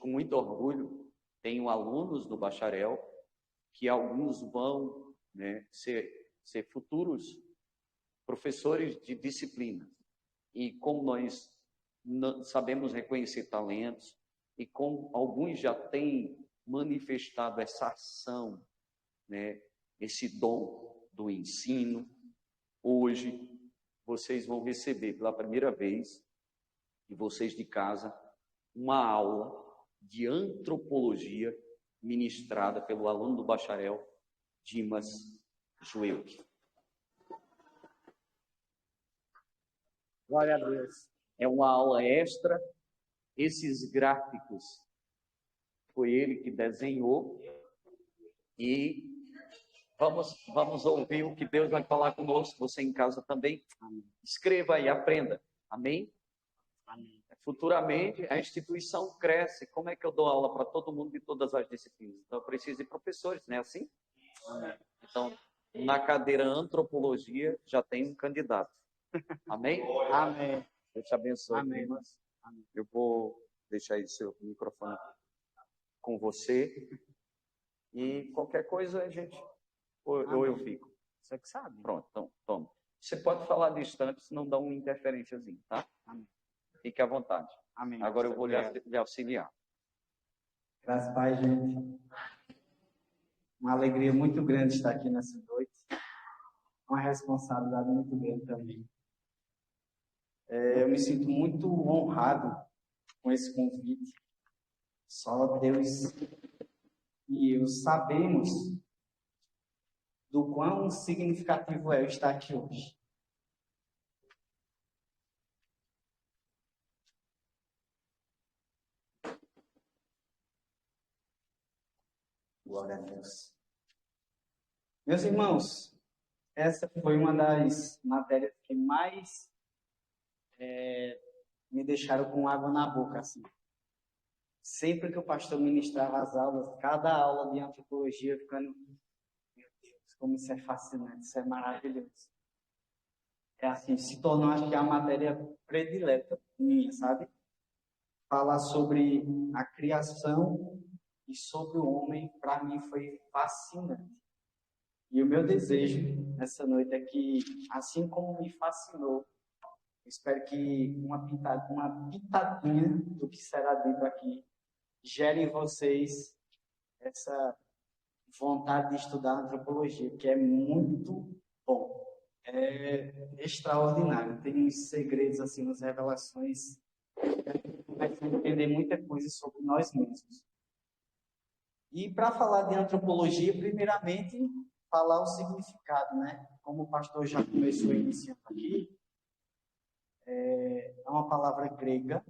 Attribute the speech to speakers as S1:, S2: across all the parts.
S1: com muito orgulho, tenho alunos do bacharel, que alguns vão, né, ser futuros professores de disciplina. E como nós sabemos reconhecer talentos, e como alguns já têm manifestado essa ação, né, esse dom do ensino, hoje vocês vão receber pela primeira vez, e vocês de casa, uma aula de antropologia ministrada pelo aluno do bacharel, Dimas Joelk.
S2: Glória a Deus.
S1: É uma aula extra. Esses gráficos foi ele que desenhou. E vamos ouvir o que Deus vai falar conosco. Você em casa também. Amém. Escreva e aprenda. Amém?
S2: Amém.
S1: Futuramente, a instituição cresce. Como é que eu dou aula para todo mundo de todas as disciplinas? Então, eu preciso de professores, não é assim?
S2: Amém.
S1: Então, na cadeira antropologia, já tem um candidato. Amém?
S2: Amém.
S1: Deus te abençoe.
S2: Amém.
S1: Amém. Eu vou deixar aí seu microfone com você. E qualquer coisa, a gente... Ou eu fico.
S2: Você que sabe.
S1: Pronto, então, toma. Você pode falar distante, se não dá uma interferênciazinha, tá?
S2: Amém.
S1: Fique à vontade.
S2: Amém.
S1: Agora eu vou lhe auxiliar.
S2: Graças a Pai, gente. Uma alegria muito grande estar aqui nessa noite. Uma responsabilidade muito grande também. Eu me sinto muito honrado com esse convite. Só Deus e eu sabemos do quão significativo é eu estar aqui hoje. Glória a Deus. Meus irmãos, essa foi uma das matérias que mais me deixaram com água na boca, assim. Sempre que o pastor ministrava as aulas, cada aula de antropologia, ficando, meu Deus, como isso é fascinante, isso é maravilhoso. É assim, se tornou, acho que, a matéria predileta minha, sabe? Falar sobre a criação e sobre o homem, para mim, foi fascinante. E o meu desejo nessa noite é que, assim como me fascinou, espero que uma pitadinha do que será dito aqui gere em vocês essa vontade de estudar antropologia, que é muito bom. É extraordinário. Tem uns segredos, assim, umas revelações que a gente começa a entender muita coisa sobre nós mesmos. E para falar de antropologia, primeiramente, falar o significado, né? Como o pastor já começou iniciando aqui, é uma palavra grega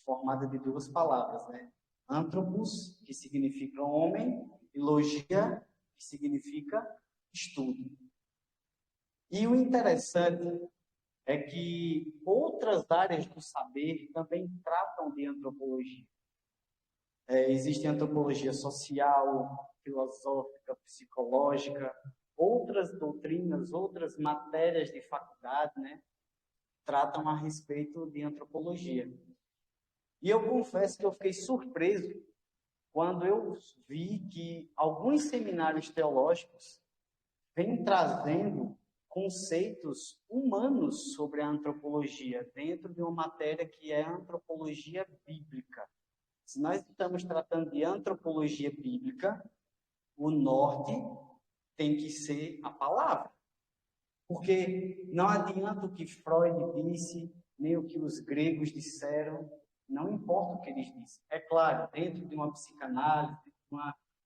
S2: formada de duas palavras, né? Anthropos, que significa homem, e logia, que significa estudo. E o interessante é que outras áreas do saber também tratam de antropologia. Existe antropologia social, filosófica, psicológica, outras doutrinas, outras matérias de faculdade, né, tratam a respeito de antropologia. E eu confesso que eu fiquei surpreso quando eu vi que alguns seminários teológicos vêm trazendo conceitos humanos sobre a antropologia dentro de uma matéria que é a antropologia bíblica. Se nós estamos tratando de antropologia bíblica, o norte tem que ser a palavra. Porque não adianta o que Freud disse, nem o que os gregos disseram, não importa o que eles dizem. É claro, dentro de uma psicanálise,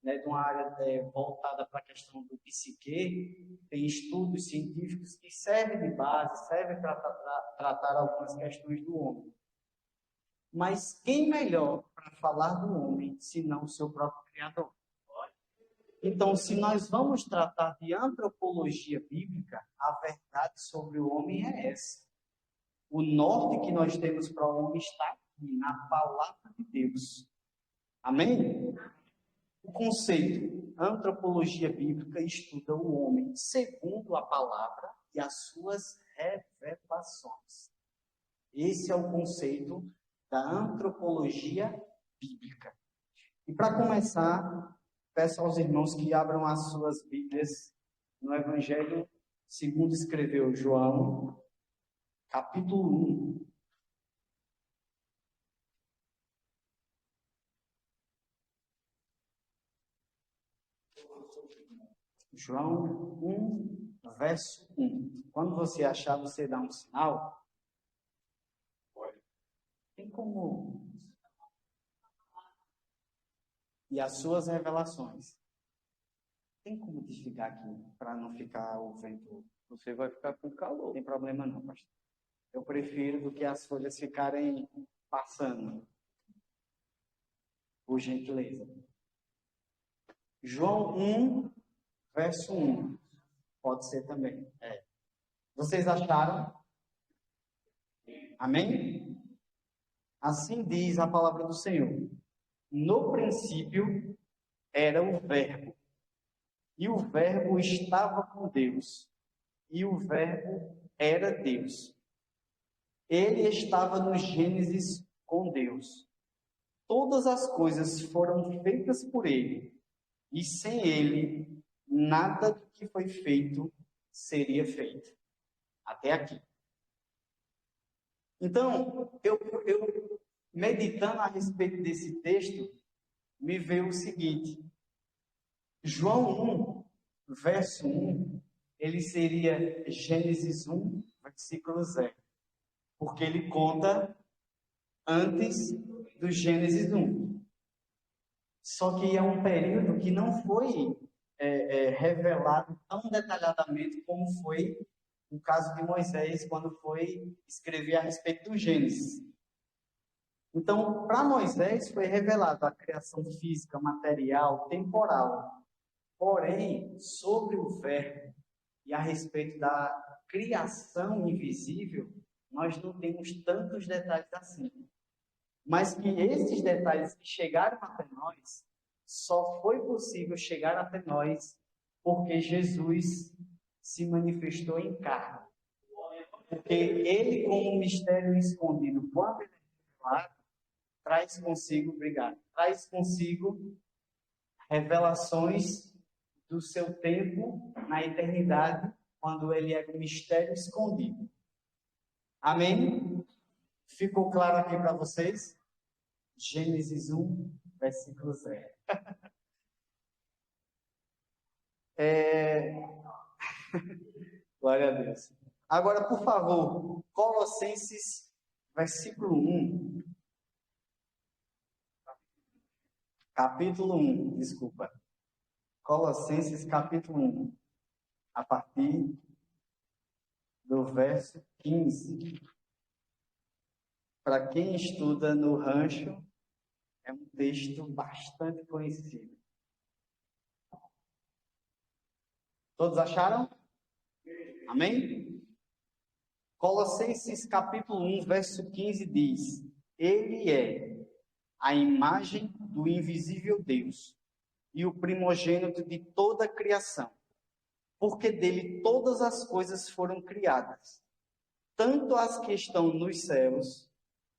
S2: de uma área voltada para a questão do psique, tem estudos científicos que servem de base, servem para tratar algumas questões do homem. Mas quem melhor para falar do homem, senão o seu próprio Criador? Então, se nós vamos tratar de antropologia bíblica, a verdade sobre o homem é essa. O norte que nós temos para o homem está aqui, na palavra de Deus. Amém? O conceito antropologia bíblica estuda o homem segundo a palavra e as suas revelações. Esse é o conceito da antropologia bíblica. E para começar, peço aos irmãos que abram as suas Bíblias no Evangelho segundo escreveu João, capítulo 1. João 1, verso 1. Quando você achar, você dá um sinal. Tem como... E as suas revelações. Tem como desligar aqui, para não ficar o vento...
S1: Você vai ficar com calor.
S2: Não tem problema não, pastor. Eu prefiro do que as folhas ficarem passando. Por gentileza. João 1, verso 1. Pode ser também. Vocês acharam? Amém? Assim diz a palavra do Senhor. No princípio era o Verbo. E o Verbo estava com Deus. E o Verbo era Deus. Ele estava no Gênesis com Deus. Todas as coisas foram feitas por ele. E sem ele, nada do que foi feito seria feito. Até aqui. Então, eu meditando a respeito desse texto, me veio o seguinte. João 1, verso 1, ele seria Gênesis 1, versículo 0. Porque ele conta antes do Gênesis 1. Só que é um período que não foi revelado tão detalhadamente como foi o caso de Moisés, quando foi escrever a respeito do Gênesis. Então, para Moisés foi revelado a criação física, material, temporal. Porém, sobre o Verbo e a respeito da criação invisível, nós não temos tantos detalhes assim. Mas que esses detalhes que chegaram até nós, só foi possível chegar até nós porque Jesus se manifestou em carne. Porque ele, como um mistério escondido, quando ele é revelado, traz consigo, traz consigo revelações do seu tempo na eternidade, quando ele é um mistério escondido. Amém? Ficou claro aqui para vocês? Gênesis 1, versículo 0. Glória a Deus. Agora, por favor, Colossenses, versículo 1. Capítulo 1, desculpa. Colossenses, capítulo 1. A partir do verso 15. Para quem estuda no rancho, é um texto bastante conhecido. Todos acharam? Amém? Colossenses capítulo 1, verso 15 diz: Ele é a imagem do invisível Deus e o primogênito de toda a criação, porque dele todas as coisas foram criadas, tanto as que estão nos céus,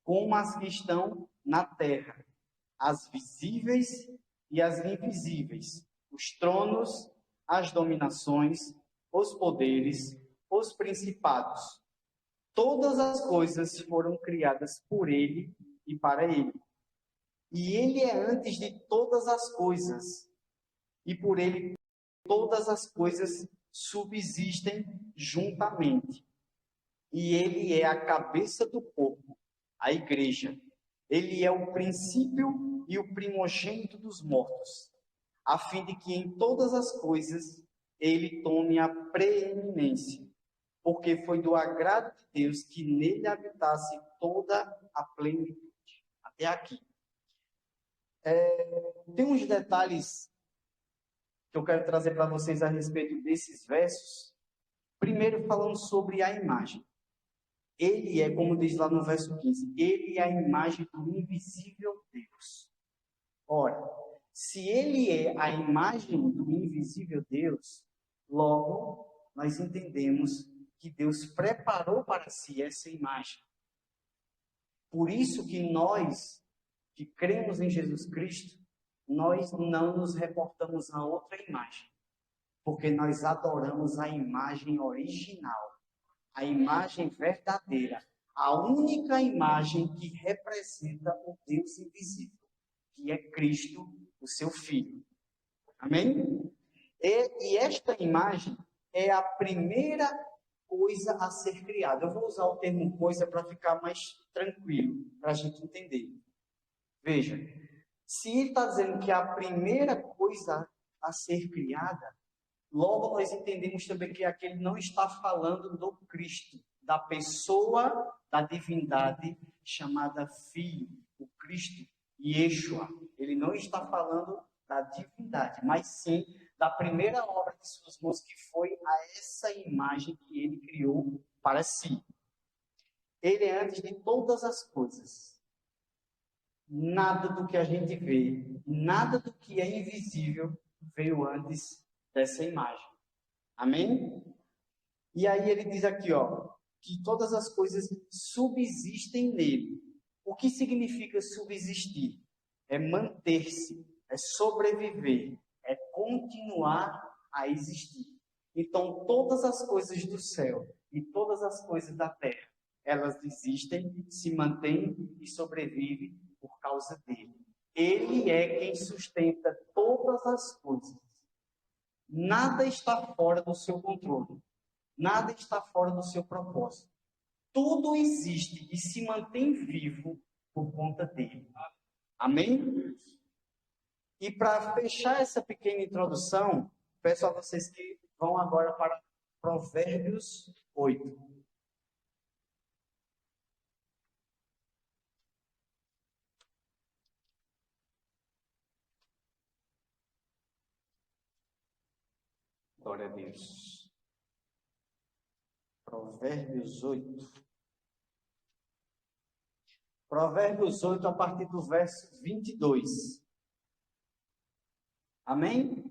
S2: como as que estão na terra, as visíveis e as invisíveis, os tronos, as dominações, os poderes, os principados. Todas as coisas foram criadas por ele e para ele. E ele é antes de todas as coisas, e por ele todas as coisas subsistem juntamente. E ele é a cabeça do corpo, a igreja. Ele é o princípio e o primogênito dos mortos, a fim de que em todas as coisas ele tome a preeminência, porque foi do agrado de Deus que nele habitasse toda a plenitude. Até aqui. Tem uns detalhes que eu quero trazer para vocês a respeito desses versos. Primeiro, falando sobre a imagem. Ele é, como diz lá no verso 15, ele é a imagem do invisível Deus. Ora, se ele é a imagem do invisível Deus, logo nós entendemos que Deus preparou para si essa imagem. Por isso que nós que cremos em Jesus Cristo, nós não nos reportamos a outra imagem, porque nós adoramos a imagem original, a imagem verdadeira, a única imagem que representa o Deus invisível, que é Cristo, o seu Filho. Amém? E esta imagem é a primeira coisa a ser criada. Eu vou usar o termo coisa para ficar mais tranquilo, para a gente entender. Veja, se ele está dizendo que é a primeira coisa a ser criada, logo nós entendemos também que aqui ele não está falando do Cristo, da pessoa da divindade chamada Filho, o Cristo, Yeshua. Ele não está falando da divindade, mas sim da primeira obra de suas mãos, que foi a essa imagem que ele criou para si. Ele é antes de todas as coisas. Nada do que a gente vê, nada do que é invisível veio antes dessa imagem. Amém? E aí ele diz aqui, que todas as coisas subsistem nele. O que significa subsistir? É manter-se, é sobreviver, é continuar a existir. Então, todas as coisas do céu e todas as coisas da terra, elas existem, se mantêm e sobrevivem por causa dele. Ele é quem sustenta todas as coisas. Nada está fora do seu controle. Nada está fora do seu propósito. Tudo existe e se mantém vivo por conta dele. Amém? E para fechar essa pequena introdução, peço a vocês que vão agora para Provérbios 8.
S1: Glória a Deus.
S2: Provérbios 8. Provérbios 8, a partir do verso 22. Amém?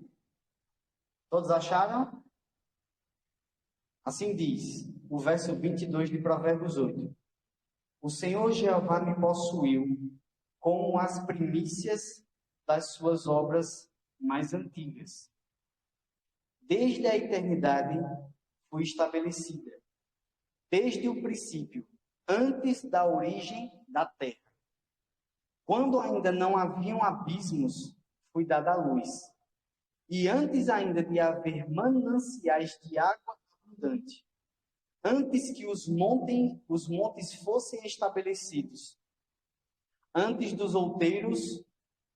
S2: Todos acharam? Assim diz o verso 22 de Provérbios 8. O Senhor Jeová me possuiu como as primícias das suas obras mais antigas. Desde a eternidade fui estabelecida. Desde o princípio, antes da origem da terra. Quando ainda não haviam abismos, fui dada a luz. E antes ainda de haver mananciais de água abundante, antes que os montes fossem estabelecidos, antes dos outeiros,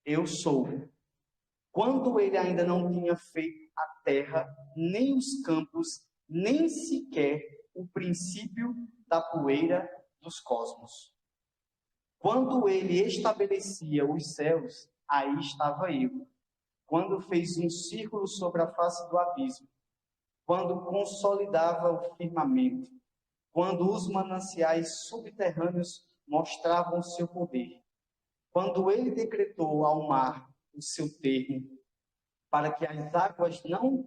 S2: eu sou. Quando ele ainda não tinha feito a terra, nem os campos, nem sequer o princípio da poeira dos cosmos. Quando ele estabelecia os céus, aí estava eu. Quando fez um círculo sobre a face do abismo, quando consolidava o firmamento, quando os mananciais subterrâneos mostravam seu poder, quando ele decretou ao mar o seu termo, para que as águas não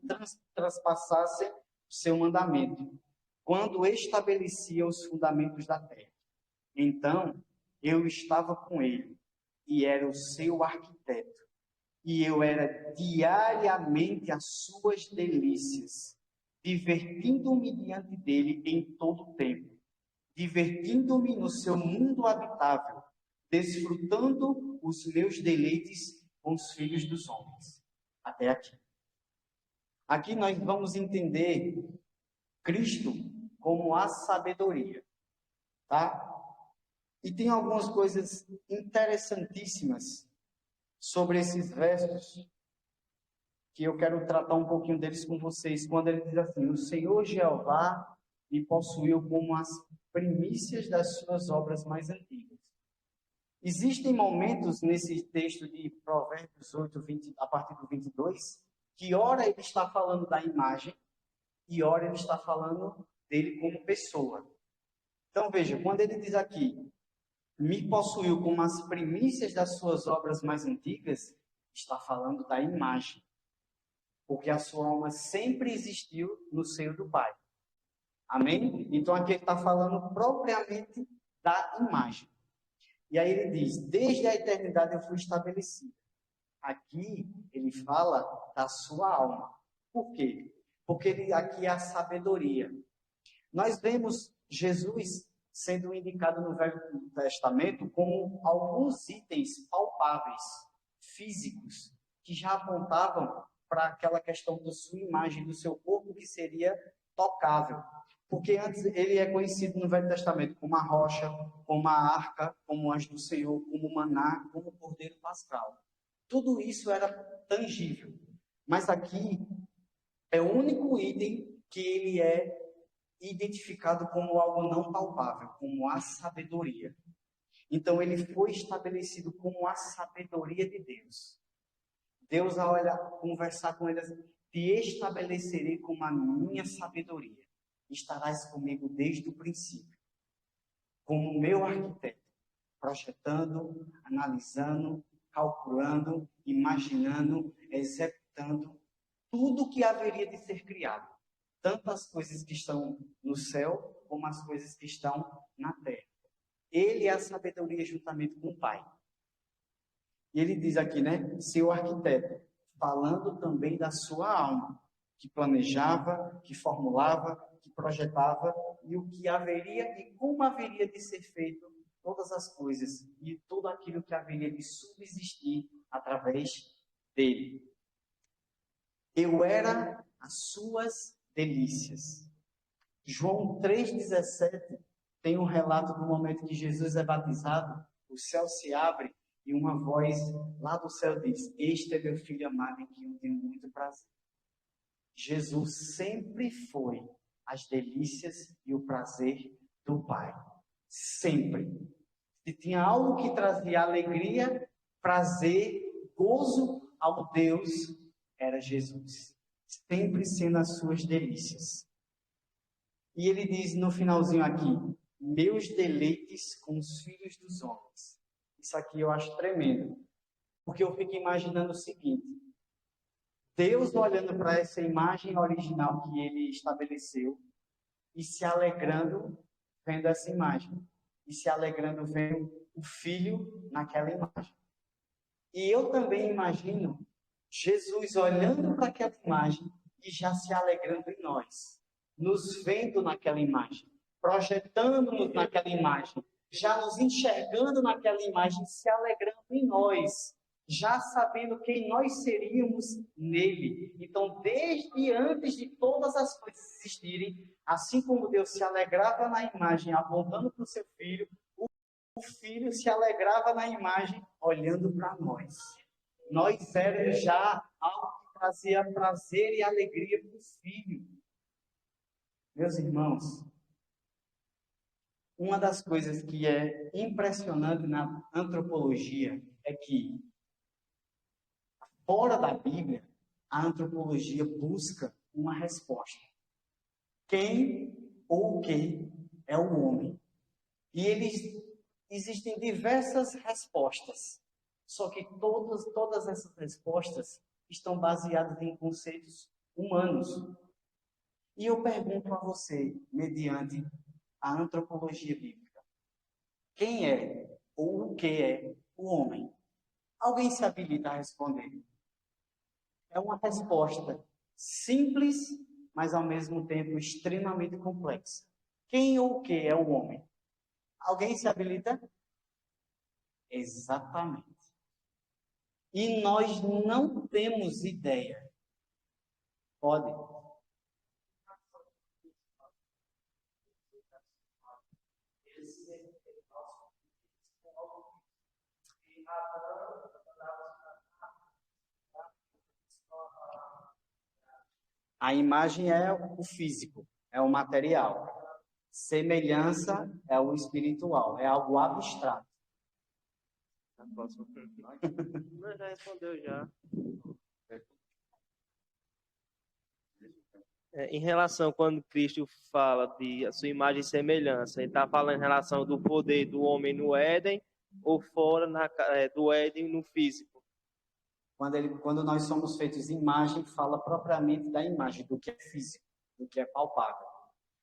S2: transpassassem o seu mandamento, quando estabelecia os fundamentos da terra. Então, eu estava com ele, e era o seu arquiteto, e eu era diariamente as suas delícias, divertindo-me diante dele em todo o tempo, divertindo-me no seu mundo habitável, desfrutando os meus deleites com os filhos dos homens. Até aqui. Aqui nós vamos entender Cristo como a sabedoria, tá? E tem algumas coisas interessantíssimas sobre esses versos que eu quero tratar um pouquinho deles com vocês. Quando ele diz assim: o Senhor Jeová me possuiu como as primícias das suas obras mais antigas. Existem momentos nesse texto de Provérbios 8, 20, a partir do 22, que ora ele está falando da imagem e ora ele está falando dele como pessoa. Então veja, quando ele diz aqui, me possuiu como as primícias das suas obras mais antigas, está falando da imagem. Porque a sua alma sempre existiu no seio do Pai. Amém? Então aqui ele está falando propriamente da imagem. E aí ele diz, desde a eternidade eu fui estabelecido. Aqui ele fala da sua alma. Por quê? Porque aqui é a sabedoria. Nós vemos Jesus sendo indicado no Velho Testamento como alguns itens palpáveis, físicos, que já apontavam para aquela questão da sua imagem, do seu corpo, que seria tocável. Porque antes ele é conhecido no Velho Testamento como a rocha, como a arca, como o anjo do Senhor, como o maná, como o cordeiro pascal. Tudo isso era tangível. Mas aqui é o único item que ele é identificado como algo não palpável, como a sabedoria. Então ele foi estabelecido como a sabedoria de Deus. Deus, ao conversar com ele, te estabelecerei como a minha sabedoria. Estarás comigo desde o princípio, como meu arquiteto, projetando, analisando, calculando, imaginando, executando tudo o que haveria de ser criado. Tanto as coisas que estão no céu, como as coisas que estão na terra. Ele é a sabedoria juntamente com o Pai. E ele diz aqui, né? Seu arquiteto, falando também da sua alma, que planejava, que formulava, que projetava, e o que haveria e como haveria de ser feito todas as coisas, e tudo aquilo que haveria de subsistir através dele. Eu era as suas delícias. João 3,17 tem um relato do momento que Jesus é batizado, o céu se abre e uma voz lá do céu diz, este é meu filho amado em quem eu tenho muito prazer. Jesus sempre foi as delícias e o prazer do Pai. Sempre. Se tinha algo que trazia alegria, prazer, gozo ao Deus, era Jesus. Sempre sendo as suas delícias. E ele diz no finalzinho aqui, meus deleites com os filhos dos homens. Isso aqui eu acho tremendo. Porque eu fico imaginando o seguinte, Deus olhando para essa imagem original que ele estabeleceu e se alegrando vendo essa imagem. E se alegrando vendo o filho naquela imagem. E eu também imagino Jesus olhando para aquela imagem e já se alegrando em nós, nos vendo naquela imagem, projetando-nos naquela imagem, já nos enxergando naquela imagem, se alegrando em nós, já sabendo quem nós seríamos nele. Então, desde antes de todas as coisas existirem, assim como Deus se alegrava na imagem, apontando para o seu filho, o filho se alegrava na imagem, olhando para nós. Nós éramos já algo que trazia prazer e alegria para o filho. Meus irmãos, uma das coisas que é impressionante na antropologia é que, fora da Bíblia, a antropologia busca uma resposta. Quem ou o que é o homem? E existem diversas respostas. Só que todas essas respostas estão baseadas em conceitos humanos. E eu pergunto a você, mediante a antropologia bíblica, quem é ou o que é o homem? Alguém se habilita a responder? É uma resposta simples, mas ao mesmo tempo extremamente complexa. Quem ou o que é o homem? Alguém se habilita? Exatamente. E nós não temos ideia. Pode. A imagem é o físico, é o material. Semelhança é o espiritual, é algo abstrato.
S3: Já respondeu já. Em relação quando Cristo fala de a sua imagem e semelhança, ele está falando em relação do poder do homem no Éden ou fora do Éden no físico?
S2: Quando nós somos feitos em imagem, fala propriamente da imagem, do que é físico, do que é palpável.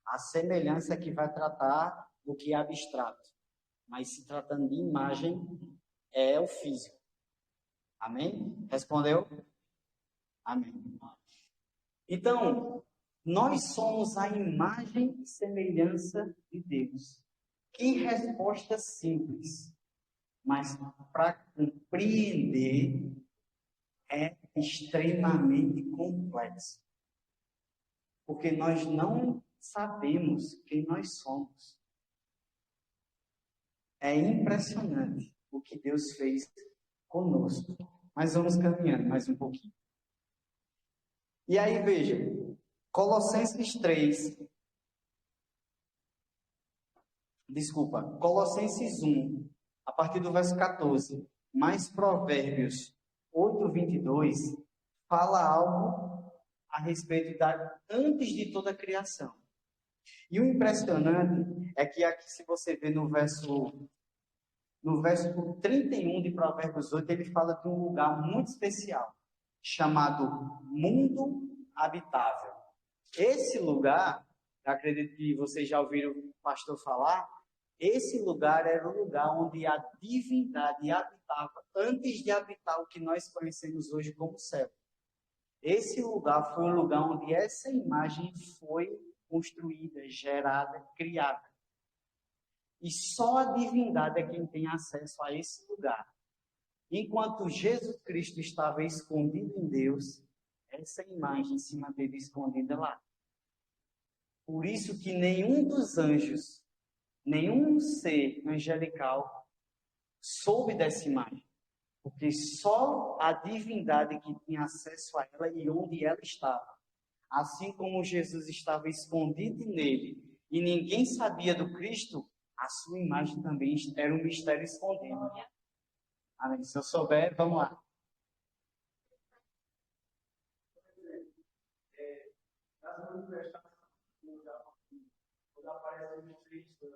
S2: A semelhança é que vai tratar do que é abstrato. mas se tratando de imagem, é o físico. Amém? Respondeu? Amém. Então, nós somos a imagem e semelhança de Deus. Que resposta simples, mas para compreender é extremamente complexo. Porque nós não sabemos quem nós somos. É impressionante o que Deus fez conosco. Mas vamos caminhando mais um pouquinho. E aí, veja, Colossenses 1, a partir do verso 14, mais Provérbios 8:22, fala algo a respeito da antes de toda a criação. E o impressionante é que aqui, se você ver no verso 31 de Provérbios 8, ele fala de um lugar muito especial, chamado mundo habitável. Esse lugar, acredito que vocês já ouviram o pastor falar, esse lugar era o lugar onde a divindade habitava antes de habitar o que nós conhecemos hoje como céu. Esse lugar foi o lugar onde essa imagem foi construída, gerada, criada. E só a divindade é quem tem acesso a esse lugar. Enquanto Jesus Cristo estava escondido em Deus, essa imagem se manteve escondida lá. Por isso que nenhum dos anjos, nenhum ser angelical soube dessa imagem. Porque só a divindade que tinha acesso a ela e onde ela estava. Assim como Jesus estava escondido nele e ninguém sabia do Cristo, a sua imagem também era um mistério escondido. Amém. Se eu souber, vamos lá. Nas manifestações, quando aparece o Cristo,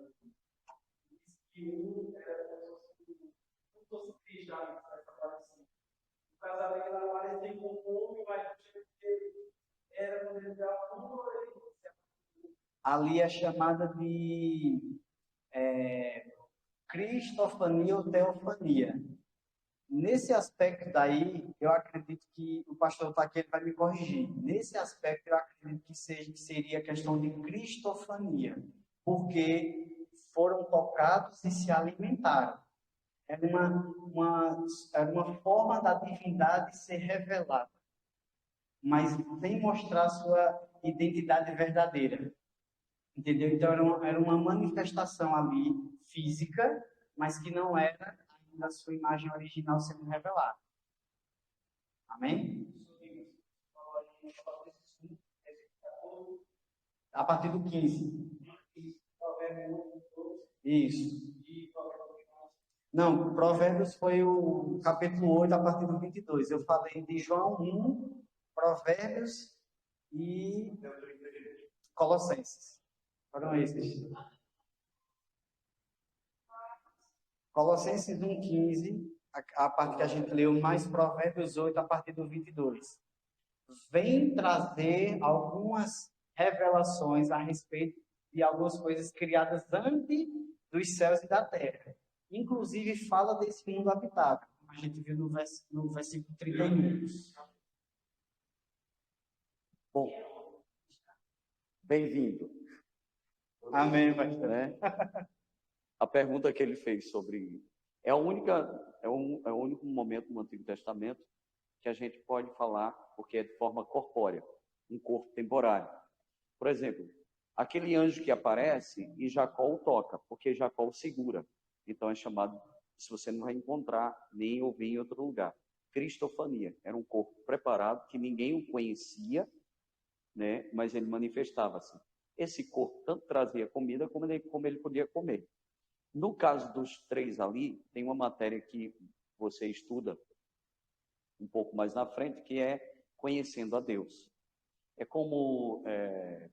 S2: diz que um era como se fosse Cristo já aparecido. No caso ali, ele apareceu como homem, mas era quando ele dava amor. Ali é chamada de cristofania ou teofania. Nesse aspecto daí, eu acredito que o pastor Taqueiro vai me corrigir. Nesse aspecto, eu acredito que seria questão de cristofania, porque foram tocados e se alimentaram. Era uma forma da divindade ser revelada, mas sem mostrar sua identidade verdadeira. Entendeu? Então, era uma manifestação ali física, mas que não era da sua imagem original sendo revelada. Amém? A partir do 15. Isso. Não, Provérbios foi o capítulo 8, a partir do 22. Eu falei de João 1, Provérbios e Colossenses. Foram esses. Colossenses 1:15, a parte que a gente leu, mais Provérbios 8, a partir do 22. Vem trazer algumas revelações a respeito de algumas coisas criadas antes dos céus e da terra. Inclusive, fala desse mundo habitável, como a gente viu no versículo 31.
S1: Bom, bem-vindo.
S2: Amém, pastor.
S1: Né? A pergunta que ele fez sobre... É o único momento no Antigo Testamento que a gente pode falar, porque é de forma corpórea, um corpo temporário. Por exemplo, aquele anjo que aparece e Jacó o toca, porque Jacó o segura. Então é chamado, se você não vai encontrar, nem ouvir em outro lugar. Cristofania, era um corpo preparado, que ninguém o conhecia, né? Mas ele manifestava-se. Esse corpo tanto trazia comida, como ele podia comer. No caso dos três ali, tem uma matéria que você estuda um pouco mais na frente, que é conhecendo a Deus. É como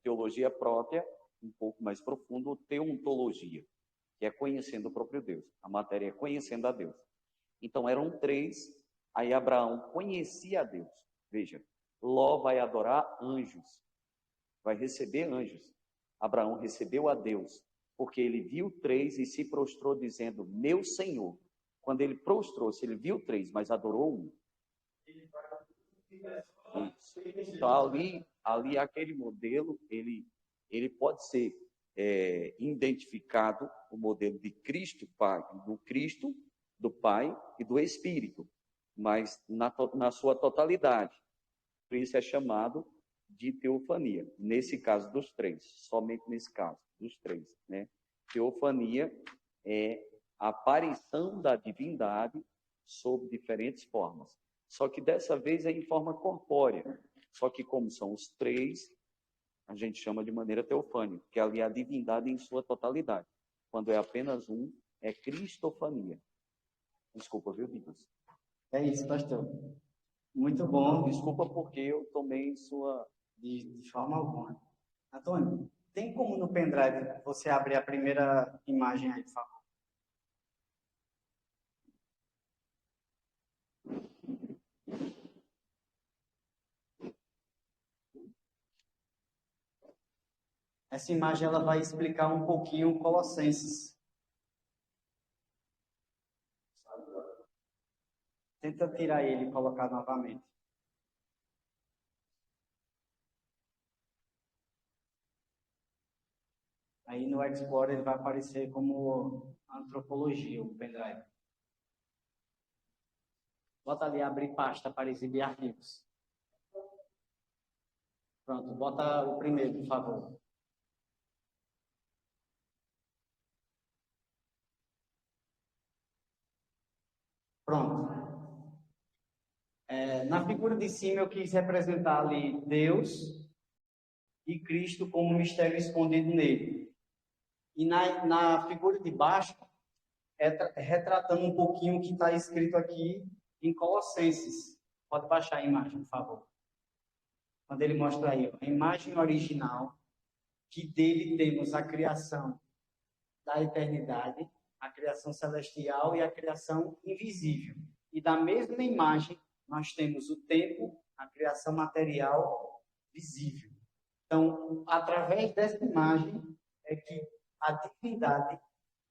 S1: teologia própria, um pouco mais profundo, teontologia, que é conhecendo o próprio Deus. A matéria é conhecendo a Deus. Então, eram três, aí Abraão conhecia a Deus. Veja, Ló vai adorar anjos, vai receber anjos. Abraão recebeu a Deus. porque ele viu três e se prostrou dizendo, meu Senhor. Quando ele prostrou-se, ele viu três, mas adorou um. Isso. Então, ali aquele modelo, ele pode ser identificado, o modelo de Cristo, Pai, do Cristo, do Pai e do Espírito, mas na sua totalidade. Por isso é chamado de teofania, nesse caso dos três, somente nesse caso dos três, né? Teofania é a aparição da divindade sob diferentes formas. Só que dessa vez é em forma corpórea. Só que como são os três, a gente chama de maneira teofânica, que ali é a divindade em sua totalidade. Quando é apenas um, é cristofania. Desculpa, viu, Dimas?
S2: É isso, pastor. Muito bom.
S1: Desculpa porque eu tomei sua...
S2: De forma alguma. Antônio, tem como no pendrive você abrir a primeira imagem aí, por favor? Essa imagem ela vai explicar um pouquinho Colossenses. Tenta tirar ele e colocar novamente. Aí no Explorer ele vai aparecer como antropologia, o pendrive. Bota ali, abrir pasta para exibir arquivos. Pronto, bota o primeiro, por favor. Pronto. Na figura de cima eu quis representar ali Deus e Cristo como mistério escondido nele. E na figura de baixo, retratando um pouquinho o que está escrito aqui em Colossenses. Pode baixar a imagem, por favor. Quando ele mostra aí, a imagem original, que dele temos a criação da eternidade, a criação celestial e a criação invisível. E da mesma imagem, nós temos o tempo, a criação material visível. Então, através dessa imagem, é que a divindade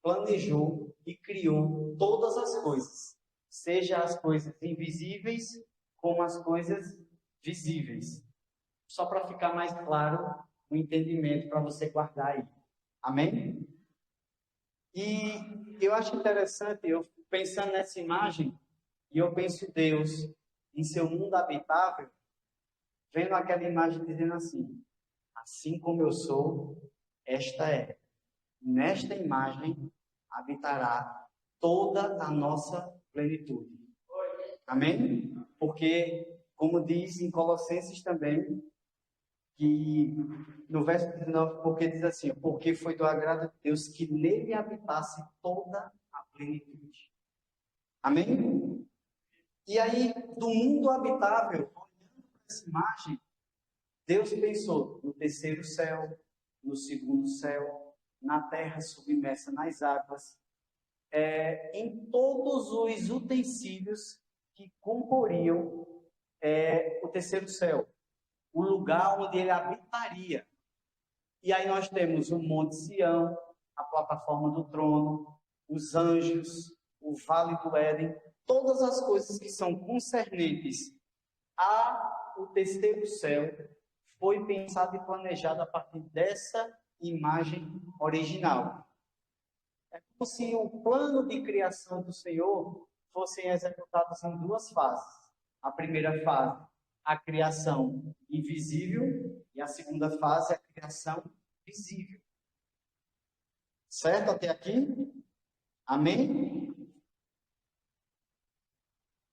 S2: planejou e criou todas as coisas, seja as coisas invisíveis como as coisas visíveis. Só para ficar mais claro o entendimento para você guardar aí. Amém? E eu acho interessante, eu pensando nessa imagem, e eu penso Deus em seu mundo habitável, vendo aquela imagem dizendo assim como eu sou, esta é. Nesta imagem habitará toda a nossa plenitude. Amém? Porque, como diz em Colossenses também, que no verso 19, porque diz assim, porque foi do agrado de Deus que nele habitasse toda a plenitude. Amém? E aí, do mundo habitável, olhando para essa imagem, Deus pensou no terceiro céu, no segundo céu, na terra submersa nas águas, em todos os utensílios que comporiam o terceiro céu, o lugar onde ele habitaria. E aí nós temos o Monte Sião, a plataforma do trono, os anjos, o Vale do Éden, todas as coisas que são concernentes ao terceiro céu foi pensado e planejado a partir dessa imagem original. É como se o plano de criação do Senhor fossem executados em duas fases. A primeira fase, a criação invisível, e a segunda fase, a criação visível. Certo até aqui? Amém?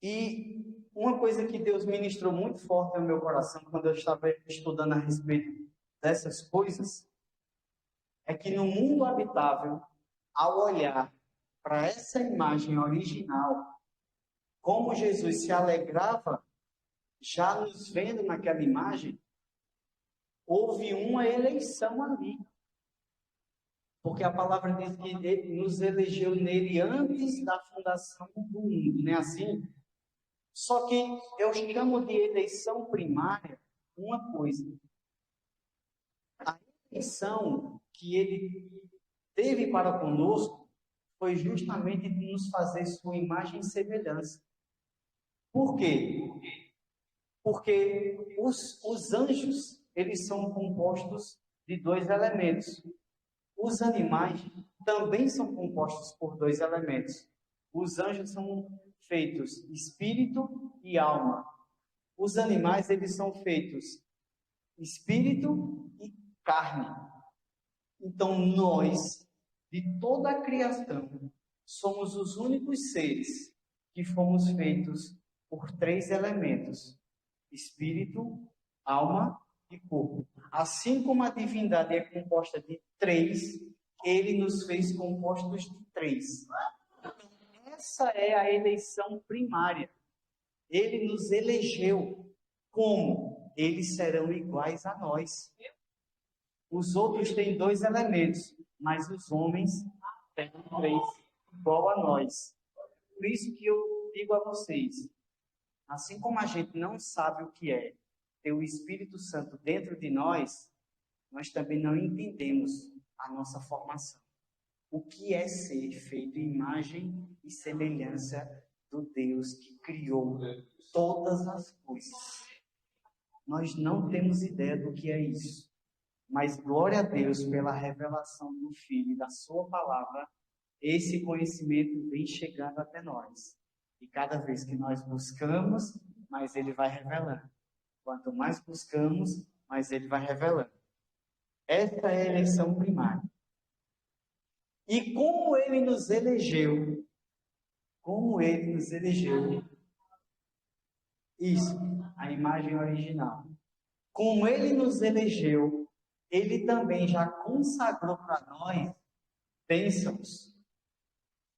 S2: E uma coisa que Deus ministrou muito forte no meu coração quando eu estava estudando a respeito dessas coisas, é que no mundo habitável, ao olhar para essa imagem original, como Jesus se alegrava, já nos vendo naquela imagem, houve uma eleição ali. Porque a palavra diz que ele nos elegeu nele antes da fundação do mundo, não é assim? Só que eu chamo de eleição primária uma coisa. A eleição que ele teve para conosco foi justamente de nos fazer sua imagem e semelhança. Por quê? Porque os anjos, eles são compostos de dois elementos. Os animais também são compostos por dois elementos. Os anjos são feitos espírito e alma. Os animais, eles são feitos espírito e carne. Então, nós, de toda a criação, somos os únicos seres que fomos feitos por três elementos: espírito, alma e corpo. Assim como a divindade é composta de três, ele nos fez compostos de três. Essa é a eleição primária. Ele nos elegeu. Como? Eles serão iguais a nós. Os outros têm dois elementos, mas os homens têm três, igual a nós. Por isso que eu digo a vocês, assim como a gente não sabe o que é ter o Espírito Santo dentro de nós, nós também não entendemos a nossa formação. O que é ser feito em imagem e semelhança do Deus que criou todas as coisas. Nós não temos ideia do que é isso. Mas glória a Deus pela revelação do Filho e da sua palavra, esse conhecimento vem chegando até nós. E cada vez que nós buscamos, mais ele vai revelando. Quanto mais buscamos, mais ele vai revelando. Essa é a eleição primária. E como ele nos elegeu, isso, a imagem original. Como ele nos elegeu, ele também já consagrou para nós bênçãos.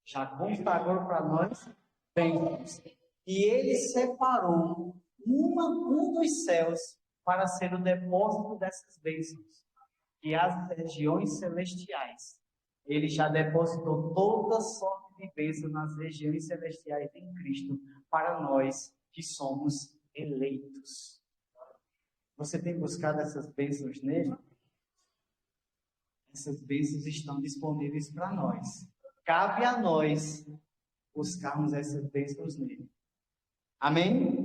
S2: Já consagrou para nós bênçãos. E ele separou um dos céus para ser o depósito dessas bênçãos. E as regiões celestiais. Ele já depositou toda sorte de bênçãos nas regiões celestiais em Cristo para nós que somos eleitos. Você tem buscado essas bênçãos nele? Essas bênçãos estão disponíveis para nós. Cabe a nós buscarmos essas bênçãos nele. Amém?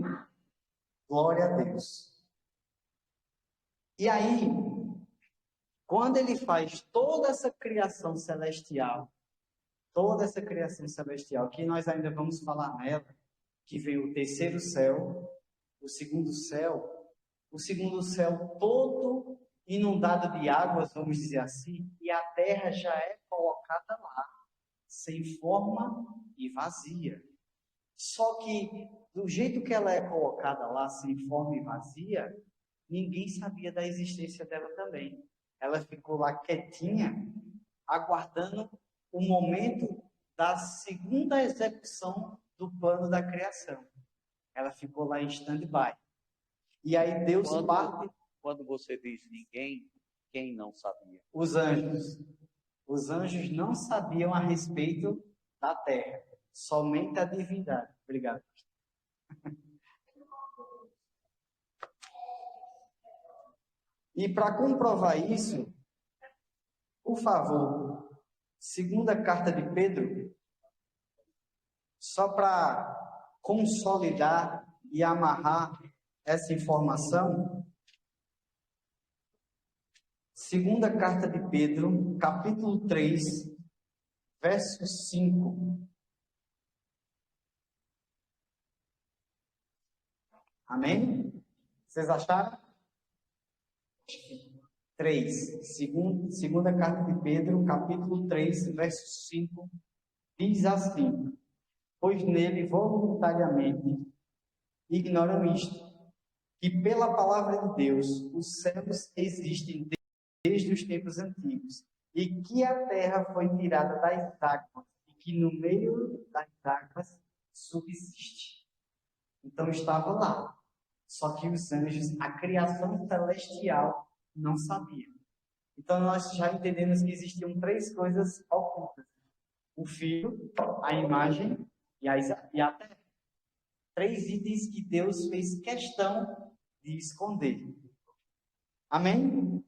S2: Glória a Deus. E aí, quando ele faz toda essa criação celestial, que nós ainda vamos falar nela, que vem o terceiro céu, o segundo céu todo inundado de águas, vamos dizer assim, e a terra já é colocada lá, sem forma e vazia. Só que, do jeito que ela é colocada lá, sem forma e vazia, ninguém sabia da existência dela também. Ela ficou lá quietinha, aguardando o momento da segunda execução do plano da criação. Ela ficou lá em stand-by. E aí Deus parte...
S1: Quando você diz ninguém, quem não sabia?
S2: Os anjos. Os anjos não sabiam a respeito da terra. Somente a divindade. Obrigado. E para comprovar isso, por favor, segunda carta de Pedro, só para consolidar e amarrar essa informação, segunda carta de Pedro, capítulo 3, verso 5. Amém? Vocês acharam? 3. Segunda carta de Pedro, capítulo 3, verso 5, diz assim: pois nele voluntariamente ignoram isto, que pela palavra de Deus os céus existem desde os tempos antigos, e que a terra foi tirada das águas, e que no meio das águas subsiste. Então estava lá. Só que os anjos, a criação celestial, não sabiam. Então nós já entendemos que existiam três coisas ocultas: o Filho, a imagem e a terra. Três itens que Deus fez questão de esconder. Amém?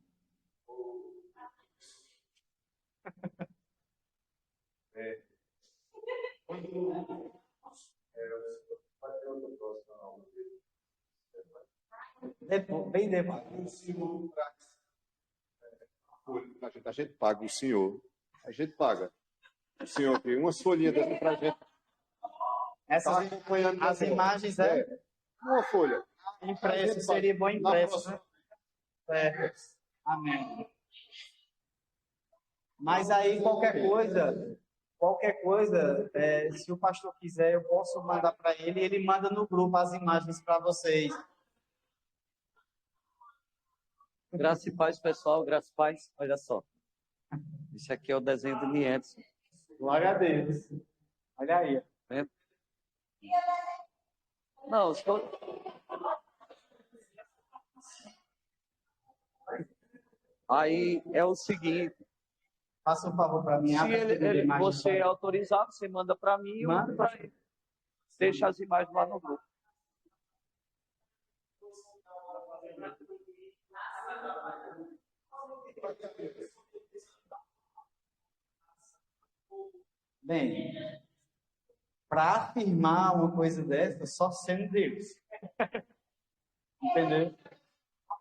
S2: Bem depois.
S4: A gente paga o senhor. A gente paga. O senhor tem umas folhinhas dessa pra gente.
S2: Essas,
S4: Tá acompanhando
S2: as
S4: agora.
S2: imagens
S4: Uma folha.
S2: impresso, seria bom impresso, né? Amém. Mas aí qualquer coisa, se o pastor quiser, eu posso mandar para ele e ele manda no grupo as imagens para vocês.
S1: Graça e paz, pessoal. Graça e paz. Olha só. Esse aqui é o desenho do Nietzsche.
S2: Glória a Deus. Olha aí.
S1: Né? Não, aí é o seguinte.
S2: Faça um favor para mim.
S1: Se você é autorizado, você manda para mim e eu mando para ele. Deixa as imagens lá no grupo.
S2: Bem, para afirmar uma coisa dessa, só sendo Deus. Entendeu?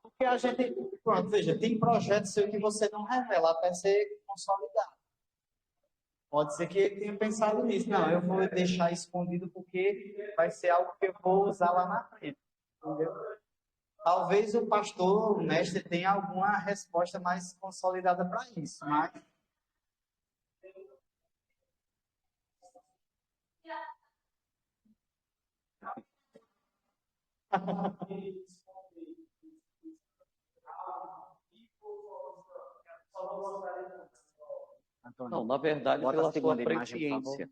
S2: Porque a gente, pronto, veja, tem projetos seu que você não revela até ser consolidado. Pode ser que ele tenha pensado nisso. Não, eu vou deixar escondido porque vai ser algo que eu vou usar lá na frente. Entendeu? Talvez o pastor, o mestre, tenha alguma resposta mais consolidada para isso, mas
S1: Não, na verdade,
S2: Bota
S1: pela
S2: a
S1: sua
S2: segunda imagem, por
S1: presciência,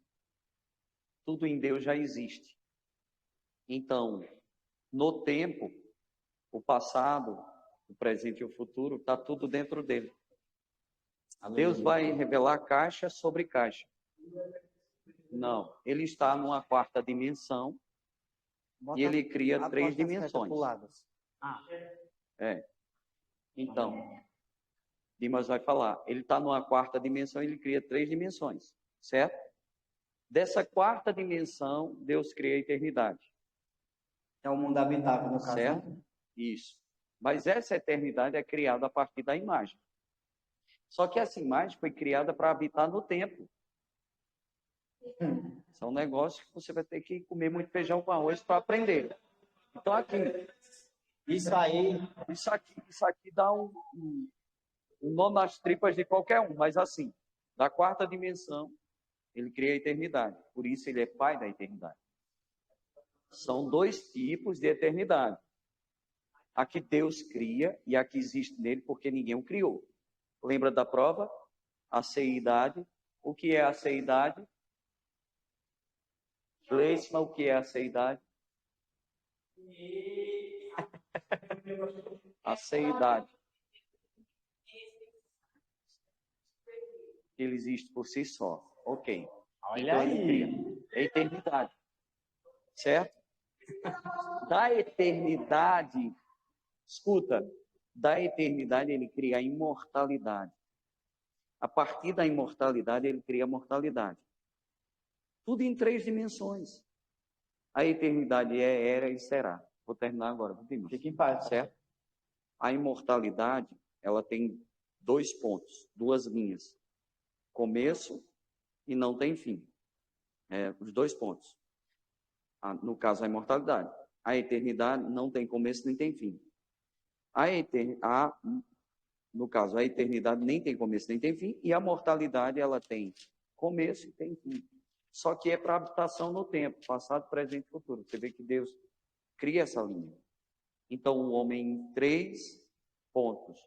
S1: tudo em Deus já existe. Então, no tempo, o passado, o presente e o futuro, está tudo dentro dele. Deus vai revelar caixa sobre caixa. Não, ele está numa quarta dimensão e ele cria 3 dimensões. Então, Dimas vai falar, ele está numa quarta dimensão e ele cria 3 dimensões, certo? Dessa quarta dimensão, Deus cria a eternidade.
S2: é o mundo habitável, no caso.
S1: Certo? Isso. Mas essa eternidade é criada a partir da imagem. Só que essa imagem foi criada para habitar no tempo. Isso é um negócio que você vai ter que comer muito feijão com arroz para aprender. Então, aqui, isso aqui dá um nó nas tripas de qualquer um, mas assim, da quarta dimensão, ele cria a eternidade. Por isso, ele é pai da eternidade. São 2 tipos de eternidade. A que Deus cria e a que existe nele porque ninguém o criou. Lembra da prova? A seidade. O que é a seidade? Gleisma, o que é a seidade? A seidade. Ele existe por si só. Ok.
S2: Olha
S1: então,
S2: aí.
S1: ele cria a eternidade. Certo? Da eternidade, escuta, da eternidade ele cria a imortalidade. A partir da imortalidade ele cria a mortalidade. Tudo em 3 dimensões. A eternidade é, era e será. Vou terminar agora.
S2: Fique em paz.
S1: Certo? A imortalidade, ela tem 2 pontos, 2 linhas. Começo e não tem fim. Os 2 pontos. No caso, a imortalidade. A eternidade não tem começo nem tem fim. No caso, a eternidade nem tem começo nem tem fim. E a mortalidade, ela tem começo e tem fim. Só que é para habitação no tempo, passado, presente e futuro. Você vê que Deus cria essa linha. Então, o homem em 3 pontos.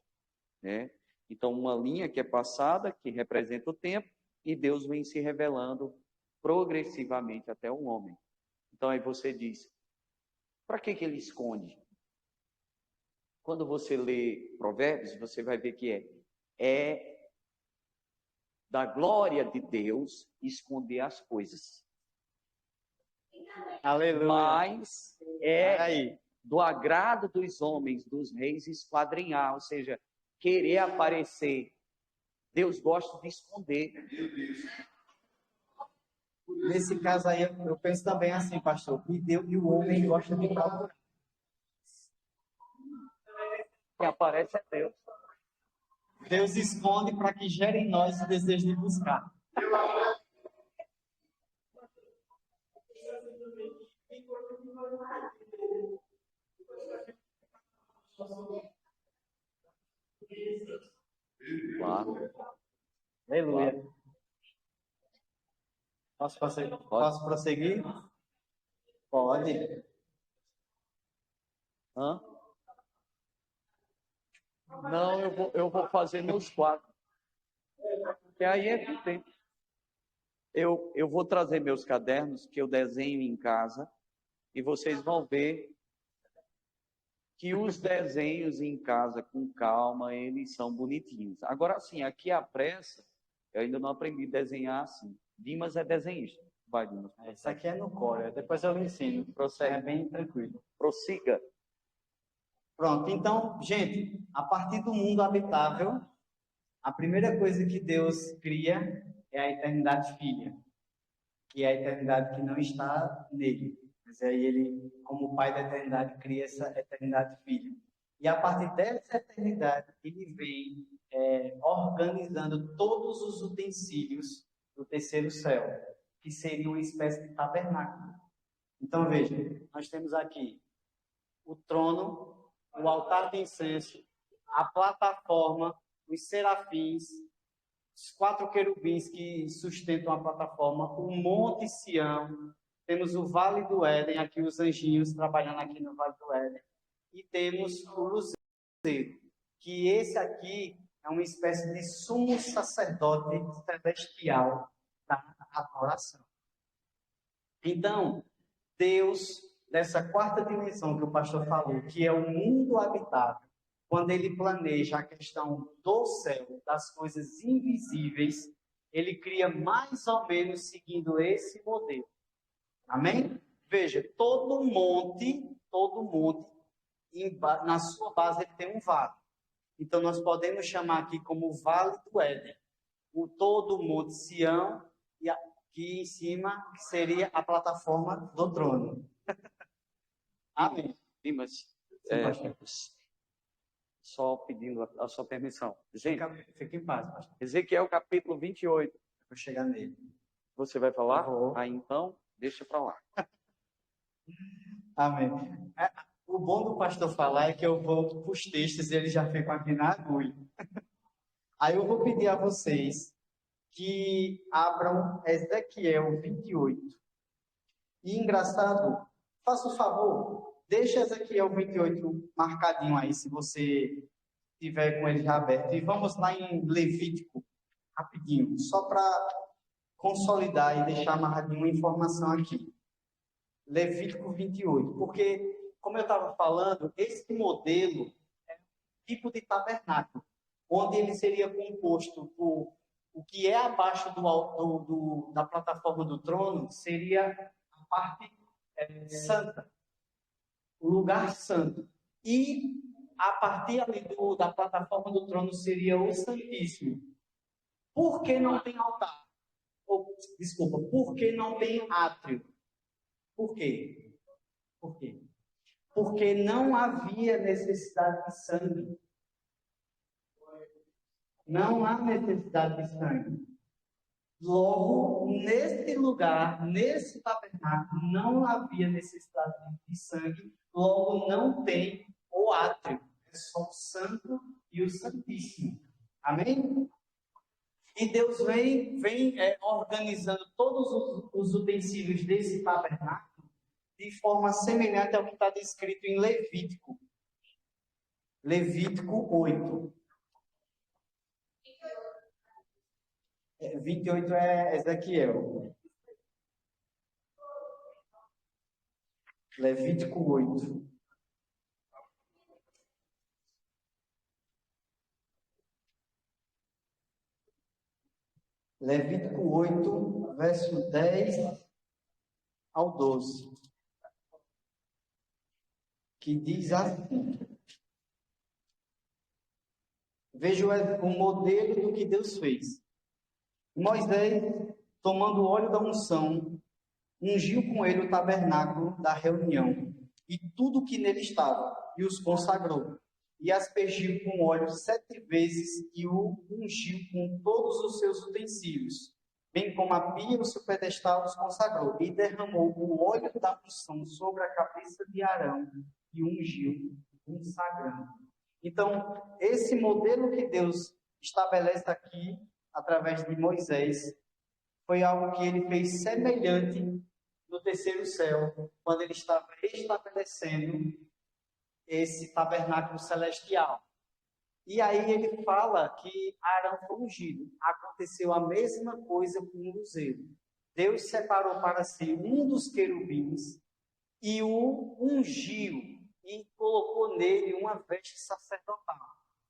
S1: Né? Então, uma linha que é passada, que representa o tempo, e Deus vem se revelando progressivamente até o homem. Então, aí você diz, para que ele esconde? Quando você lê Provérbios, você vai ver que é da glória de Deus esconder as coisas.
S2: Aleluia.
S1: Mas do agrado dos homens, dos reis, esquadrinhar, ou seja, querer aparecer. Deus gosta de esconder.
S2: Nesse caso aí, eu penso também assim, pastor, e o homem gosta de procurar.
S1: Quem aparece é Deus.
S2: Deus esconde para que gere em nós o desejo de buscar.
S1: Claro.
S2: Aleluia. Posso prosseguir? Posso prosseguir? Pode.
S1: Hã? Não, eu vou fazer meus quadros. E aí é que tem. Eu vou trazer meus cadernos que eu desenho em casa e vocês vão ver que os desenhos em casa, com calma, eles são bonitinhos. Agora, assim, aqui à pressa, eu ainda não aprendi a desenhar assim. Dimas é desenhista. Vai, Dimas.
S2: Isso aqui é no Corel, depois eu lhe ensino.
S1: Prossegue.
S2: É bem tranquilo.
S1: Prossiga.
S2: Pronto, então, gente, a partir do mundo habitável, a primeira coisa que Deus cria é a eternidade filha, que é a eternidade que não está nele. Mas aí ele, como pai da eternidade, cria essa eternidade filha. E a partir dessa eternidade, ele vem organizando todos os utensílios do terceiro céu, que seria uma espécie de tabernáculo. Então, veja, nós temos aqui o trono, o altar de incenso, a plataforma, os serafins, os 4 querubins que sustentam a plataforma, o Monte Sião, temos o Vale do Éden, aqui os anjinhos trabalhando aqui no Vale do Éden, e temos o luzeiro, que esse aqui é uma espécie de sumo sacerdote celestial da adoração. Então, Deus, nessa quarta dimensão que o pastor falou, que é o mundo habitável, quando ele planeja a questão do céu, das coisas invisíveis, ele cria mais ou menos seguindo esse modelo. Amém? Veja, todo monte, na sua base ele tem um vale. Então, nós podemos chamar aqui como o Vale do Éden. O todo o Monte Sião, e aqui em cima que seria a plataforma do trono. Amém.
S1: Dimas, só pedindo a sua permissão. Gente,
S2: Fica em paz, pastor.
S1: Ezequiel capítulo 28.
S2: Vou chegar nele.
S1: Você vai falar?
S2: Vou.
S1: Aí então, deixa para lá.
S2: Amém. O bom do pastor falar é que eu vou para os textos e eles já ficam aqui na agulha. Aí eu vou pedir a vocês que abram Ezequiel 28. E engraçado, faça o favor, deixa Ezequiel 28 marcadinho aí, se você tiver com ele já aberto. E vamos lá em Levítico, rapidinho, só para consolidar e deixar amarradinho uma informação aqui. Levítico 28, porque, como eu estava falando, esse modelo é um tipo de tabernáculo, onde ele seria composto por o que é abaixo da plataforma do trono, seria a parte santa, o lugar santo. E a partir ali da plataforma do trono seria o Santíssimo. Por que não tem altar? Desculpa, por que não tem átrio? Por quê? Por quê? Porque não havia necessidade de sangue. Não há necessidade de sangue. Logo, nesse lugar, nesse tabernáculo, não havia necessidade de sangue. Logo, não tem o átrio. É só o santo e o santíssimo. Amém? E Deus vem organizando todos os utensílios desse tabernáculo de forma semelhante ao que está descrito em Levítico. Levítico 8. 28 é Ezequiel. Levítico 8. Levítico 8, verso 10 ao 12. Que diz assim. Veja o modelo do que Deus fez. Moisés tomando o óleo da unção, ungiu com ele o tabernáculo da reunião e tudo que nele estava, e os consagrou. E aspergiu com óleo 7 vezes e o ungiu com todos os seus utensílios, bem como a pia e o seu pedestal os consagrou. E derramou o óleo da unção sobre a cabeça de Arão e ungiu, consagrando. Então, esse modelo que Deus estabelece aqui, através de Moisés, foi algo que ele fez semelhante no terceiro céu, quando ele estava estabelecendo esse tabernáculo celestial. E aí ele fala que Arão foi ungido. Aconteceu a mesma coisa com o luzeiro. Deus separou para si um dos querubins e o ungiu e colocou nele uma veste sacerdotal.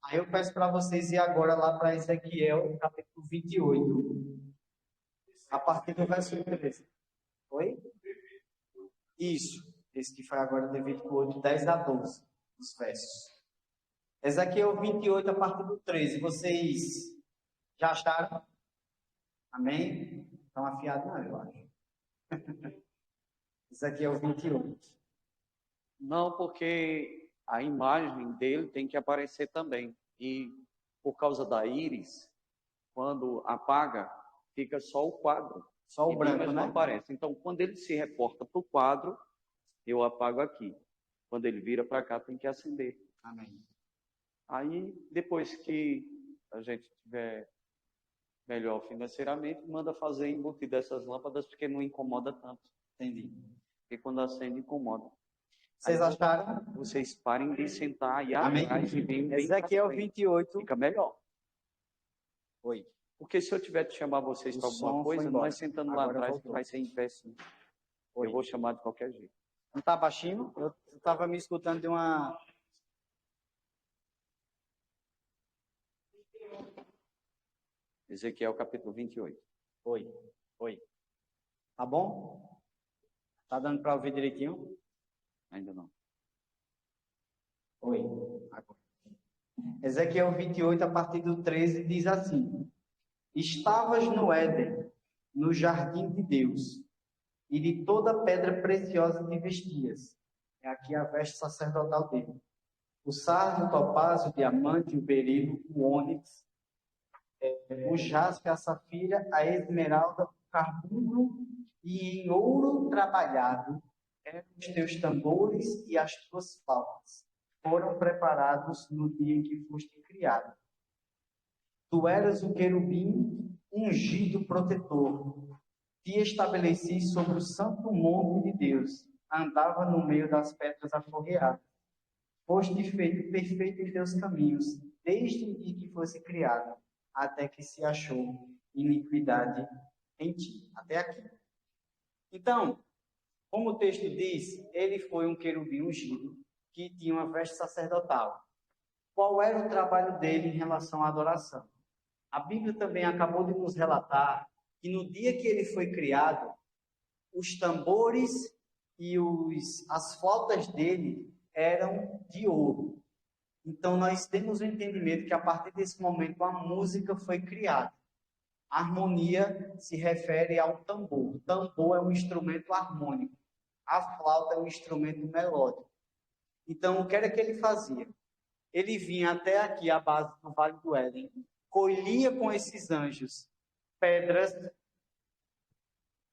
S2: Aí eu peço para vocês ir agora lá para Ezequiel, capítulo 28, a partir do verso 13. Oi? Isso. Esse que foi agora de 28, 10 a 12, os versos. Ezequiel 28, a partir do 13. Vocês já acharam? Amém? Estão afiados, não, eu acho. Ezequiel 28.
S1: Não, porque a imagem dele tem que aparecer também. E por causa da íris, quando apaga, fica só o quadro.
S2: Só o branco,
S1: não
S2: né?
S1: aparece. Então, quando ele se reporta para o quadro, eu apago aqui. Quando ele vira para cá, tem que acender.
S2: Amém.
S1: Aí, depois que a gente tiver melhor financeiramente, manda fazer embutir dessas lâmpadas, porque não incomoda tanto.
S2: Entendi.
S1: Porque quando acende, incomoda.
S2: Vocês acharam?
S1: Vocês parem de sentar aí
S2: Amém.
S1: atrás e virem bem
S2: Ezequiel
S1: pra frente.
S2: 28.
S1: Fica melhor.
S2: Oi.
S1: Porque se eu tiver de chamar vocês para alguma
S2: som
S1: coisa,
S2: foi
S1: não é
S2: embora.
S1: sentando
S2: Agora
S1: lá atrás
S2: voltou.
S1: que vai ser em pé, sim.
S2: Oi.
S1: Eu vou chamar de qualquer jeito.
S2: Não está baixinho? Eu estava me escutando de uma...
S1: Ezequiel capítulo 28.
S2: Oi. Oi. Tá bom? Tá dando para ouvir direitinho?
S1: Ainda não.
S2: Oi. Agora. Ezequiel 28, a partir do 13, diz assim: Estavas no Éden, no jardim de Deus, e de toda pedra preciosa te vestias. É aqui a veste sacerdotal dele. O sardio, o topázio, o diamante, o berilo, o ônix, o jaspe, a safira, a esmeralda, o carbunclo, e em ouro trabalhado eram os teus tambores e as tuas flautas. Foram preparados no dia em que foste criado. Tu eras o querubim ungido protetor. Te estabeleci sobre o santo monte de Deus. Andava no meio das pedras afogueadas. Foste feito perfeito em teus caminhos, desde o dia que fosse criado, até que se achou iniquidade em ti. Até aqui. Então, como o texto diz, ele foi um querubim ungido, que tinha uma veste sacerdotal. Qual era o trabalho dele em relação à adoração? A Bíblia também acabou de nos relatar que no dia que ele foi criado, os tambores e as flautas dele eram de ouro. Então nós temos o entendimento que a partir desse momento a música foi criada. A harmonia se refere ao tambor. O tambor é um instrumento harmônico. A flauta é um instrumento melódico. Então, o que era que ele fazia? Ele vinha até aqui, a base do Vale do Éden, colhia com esses anjos pedras.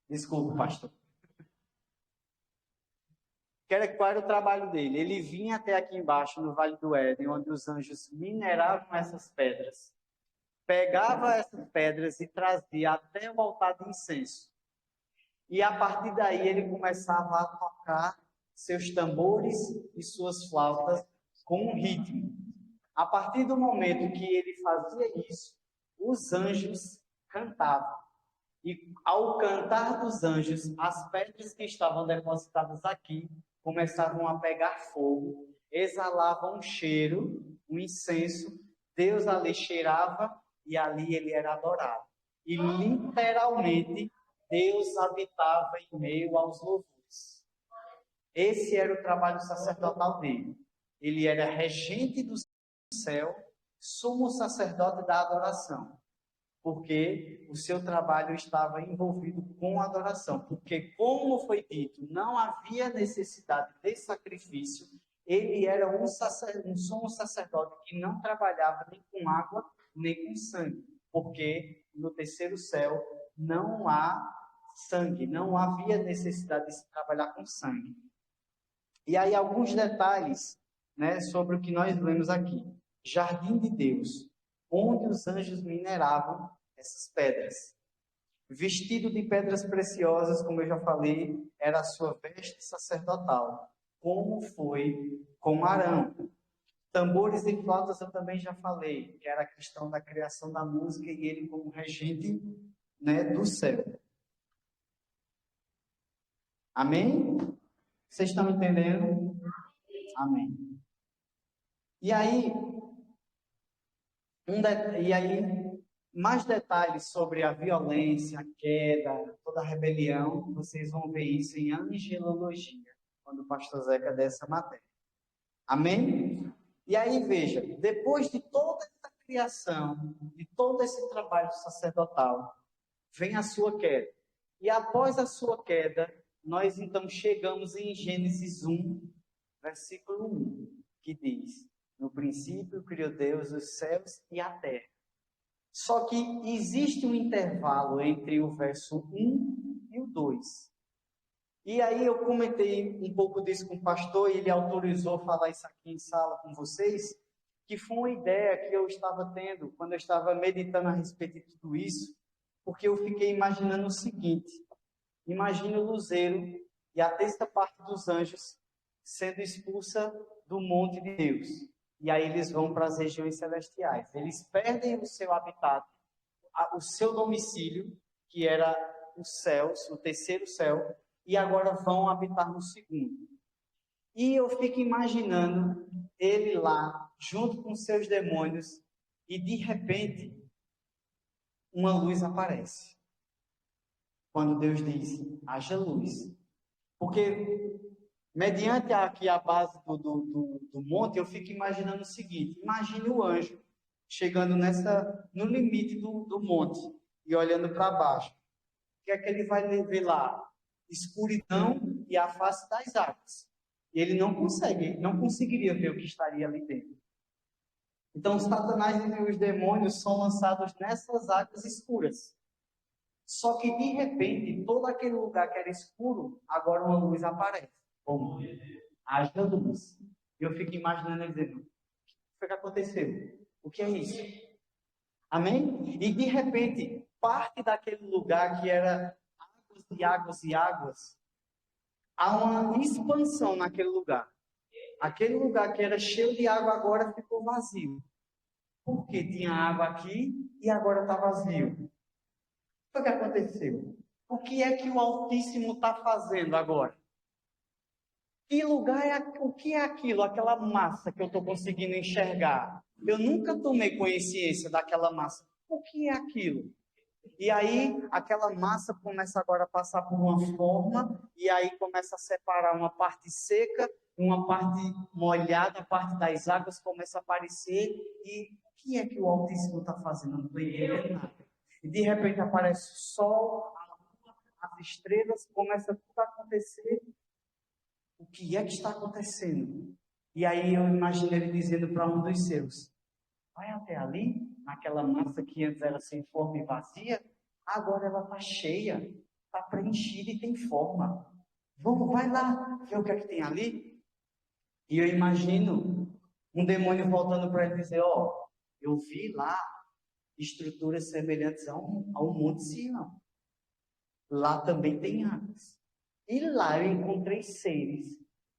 S2: Desculpa, pastor. Qual era o trabalho dele? Ele vinha até aqui embaixo, no Vale do Éden, onde os anjos mineravam essas pedras, pegava essas pedras e trazia até o altar de incenso. E a partir daí ele começava a tocar seus tambores e suas flautas com um ritmo. A partir do momento que ele fazia isso, os anjos cantavam. E ao cantar dos anjos, as pedras que estavam depositadas aqui começavam a pegar fogo, exalavam um cheiro, um incenso. Deus ali cheirava e ali ele era adorado. E literalmente Deus habitava em meio aos louvores. Esse era o trabalho sacerdotal dele. Ele era regente do céu, sumo sacerdote da adoração. porque o seu trabalho estava envolvido com adoração. Porque, como foi dito, não havia necessidade de sacrifício. Ele era um sumo sacerdote que não trabalhava nem com água, nem com sangue. Porque no terceiro céu não há sangue, não havia necessidade de se trabalhar com sangue. E aí alguns detalhes, né, sobre o que nós lemos aqui. Jardim de Deus, onde os anjos mineravam essas pedras. Vestido de pedras preciosas, como eu já falei, era a sua veste sacerdotal, como foi com Arão. Tambores e flautas eu também já falei, que era a questão da criação da música e ele como regente, né, do céu. Amém? Vocês estão entendendo? Amém. E aí, mais detalhes sobre a violência, a queda, toda a rebelião, vocês vão ver isso em angelologia, quando o pastor Zeca der essa matéria. Amém? E aí, veja, depois de toda essa criação, de todo esse trabalho sacerdotal, vem a sua queda. E após a sua queda, nós então chegamos em Gênesis 1, versículo 1, que diz: no princípio criou Deus os céus e a terra. Só que existe um intervalo entre o verso 1 e o 2. E aí eu comentei um pouco disso com o pastor, e ele autorizou falar isso aqui em sala com vocês, que foi uma ideia que eu estava tendo quando eu estava meditando a respeito de tudo isso, porque eu fiquei imaginando o seguinte: imagine o luzeiro e a terça parte dos anjos sendo expulsa do monte de Deus. E aí eles vão para as regiões celestiais. Eles perdem o seu habitat, o seu domicílio, que era os céus, o terceiro céu, e agora vão habitar no segundo. E eu fico imaginando ele lá, junto com seus demônios, e de repente, uma luz aparece. Quando Deus diz, haja luz. Porque, mediante aqui a base do monte, eu fico imaginando o seguinte: imagine o anjo chegando no limite do monte e olhando para baixo. O que é que ele vai ver lá? Escuridão e a face das águas. E ele não conseguiria ver o que estaria ali dentro. Então, Satanás e os demônios são lançados nessas águas escuras. Só que, de repente, todo aquele lugar que era escuro, agora uma luz aparece. Como? Haja luz. E eu fico imaginando ele dizendo: o que foi que aconteceu? O que é isso? Amém? E, de repente, parte daquele lugar que era águas e águas e águas, há uma expansão naquele lugar. Aquele lugar que era cheio de água agora ficou vazio. Porque tinha água aqui e agora está vazio. O que aconteceu? O que é que o Altíssimo está fazendo agora? Que lugar é, o que é aquilo, aquela massa que eu estou conseguindo enxergar? Eu nunca tomei consciência daquela massa. O que é aquilo? E aí, aquela massa começa agora a passar por uma forma, e aí começa a separar uma parte seca, uma parte molhada, a parte das águas começa a aparecer, e o que é que o Altíssimo está fazendo? Eu não estou entendendo nada. E de repente aparece o sol, a lua, as estrelas, começa tudo a acontecer. O que é que está acontecendo? E aí eu imagino ele dizendo para um dos seus: vai até ali, naquela massa que antes era sem forma e vazia, agora ela está cheia, está preenchida e tem forma. Vai lá ver o que é que tem ali. E eu imagino um demônio voltando para ele e dizer: eu vi lá estruturas semelhantes ao Monte Sião. Lá também tem águas. E lá eu encontrei seres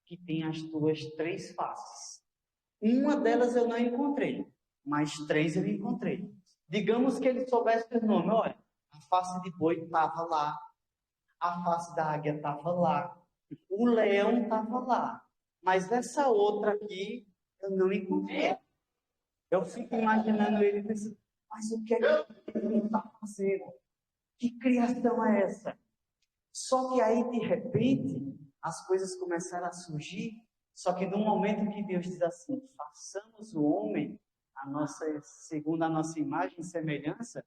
S2: que têm as tuas 3 faces. Uma delas eu não encontrei, mas 3 eu encontrei. Digamos que ele soubesse o nome. Olha, a face de boi estava lá, a face da águia estava lá, o leão estava lá, mas essa outra aqui eu não encontrei. Eu fico imaginando ele pensando: mas o que é que ele está fazendo? Que criação é essa? Só que aí, de repente, as coisas começaram a surgir, só que no momento que Deus diz assim: façamos o homem segundo a nossa imagem e semelhança,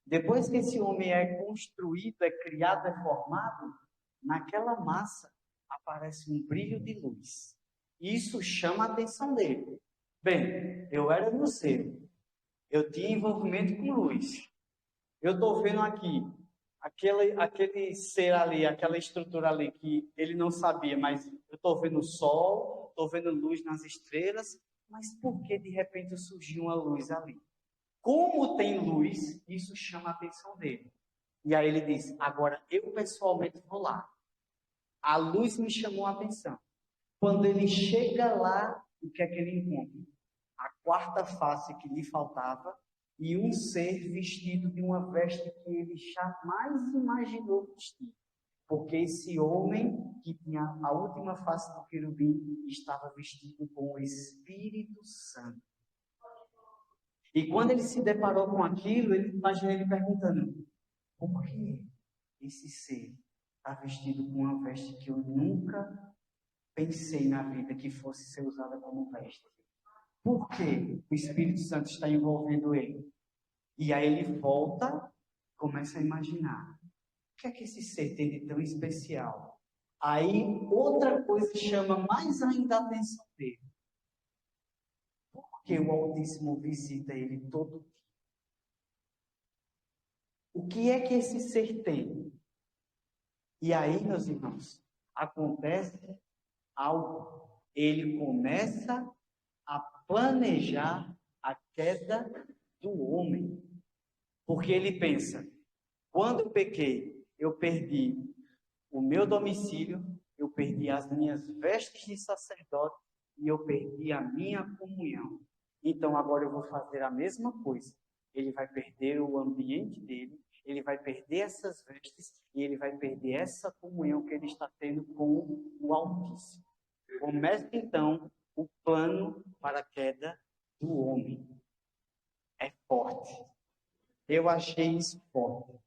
S2: Depois que esse homem é construído, é criado, é formado, naquela massa aparece um brilho de luz. Isso chama a atenção dele. Bem, eu era grosseiro. Eu tinha envolvimento com luz. Eu estou vendo aqui aquele ser ali, aquela estrutura ali que ele não sabia, mas eu estou vendo o sol, estou vendo luz nas estrelas, mas por que de repente surgiu uma luz ali? Como tem luz, isso chama a atenção dele. E aí ele diz, agora eu pessoalmente vou lá. A luz me chamou a atenção. Quando ele chega lá, o que é que ele encontra? A quarta face que lhe faltava e um ser vestido de uma veste que ele jamais imaginou vestir. Porque esse homem, que tinha a última face do querubim, estava vestido com o Espírito Santo. E quando ele se deparou com aquilo, ele imagina ele perguntando, por que esse ser está vestido com uma veste que eu nunca pensei na vida que fosse ser usada como veste? Por que o Espírito Santo está envolvendo ele? E aí ele volta, começa a imaginar. O que é que esse ser tem de tão especial? Aí outra coisa chama mais ainda a atenção dele. Por que o Altíssimo visita ele todo dia? O que é que esse ser tem? E aí, meus irmãos, acontece algo. Ele começa a planejar a queda do homem. Porque ele pensa, quando eu pequei, eu perdi o meu domicílio, eu perdi as minhas vestes de sacerdote e eu perdi a minha comunhão. Então agora eu vou fazer a mesma coisa. Ele vai perder o ambiente dele, ele vai perder essas vestes e ele vai perder essa comunhão que ele está tendo com o Altíssimo. Começa então o plano para a queda do homem. É forte. Eu achei isso forte.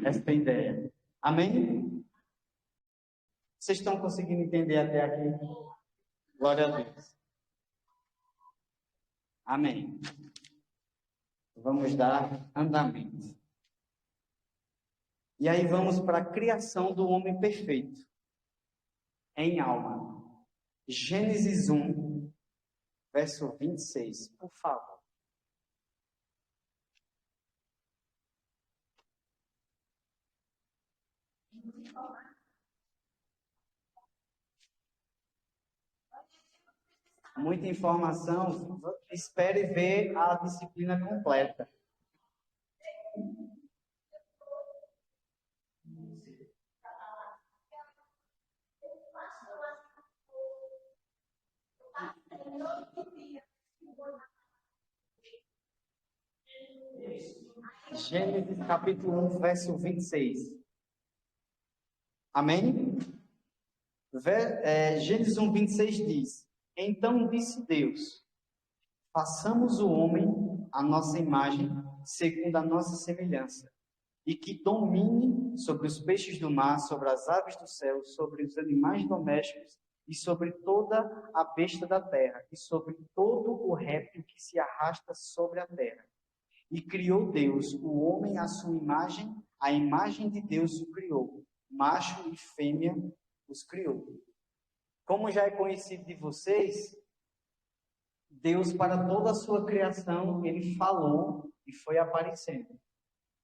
S2: Essa ideia. Amém? Vocês estão conseguindo entender até aqui? Glória a Deus. Amém. Vamos dar andamento. E aí vamos para a criação do homem perfeito. Em alma. Gênesis 1, verso 26. Por favor. Muita informação, espere ver a disciplina completa. Gênesis capítulo 1, verso 26. Amém? Gênesis 1, 26 diz: Então disse Deus, façamos o homem à nossa imagem, segundo a nossa semelhança, e que domine sobre os peixes do mar, sobre as aves do céu, sobre os animais domésticos, e sobre toda a besta da terra, e sobre todo o réptil que se arrasta sobre a terra. E criou Deus o homem à sua imagem, a imagem de Deus o criou, macho e fêmea os criou. Como já é conhecido de vocês, Deus, para toda a sua criação, ele falou e foi aparecendo.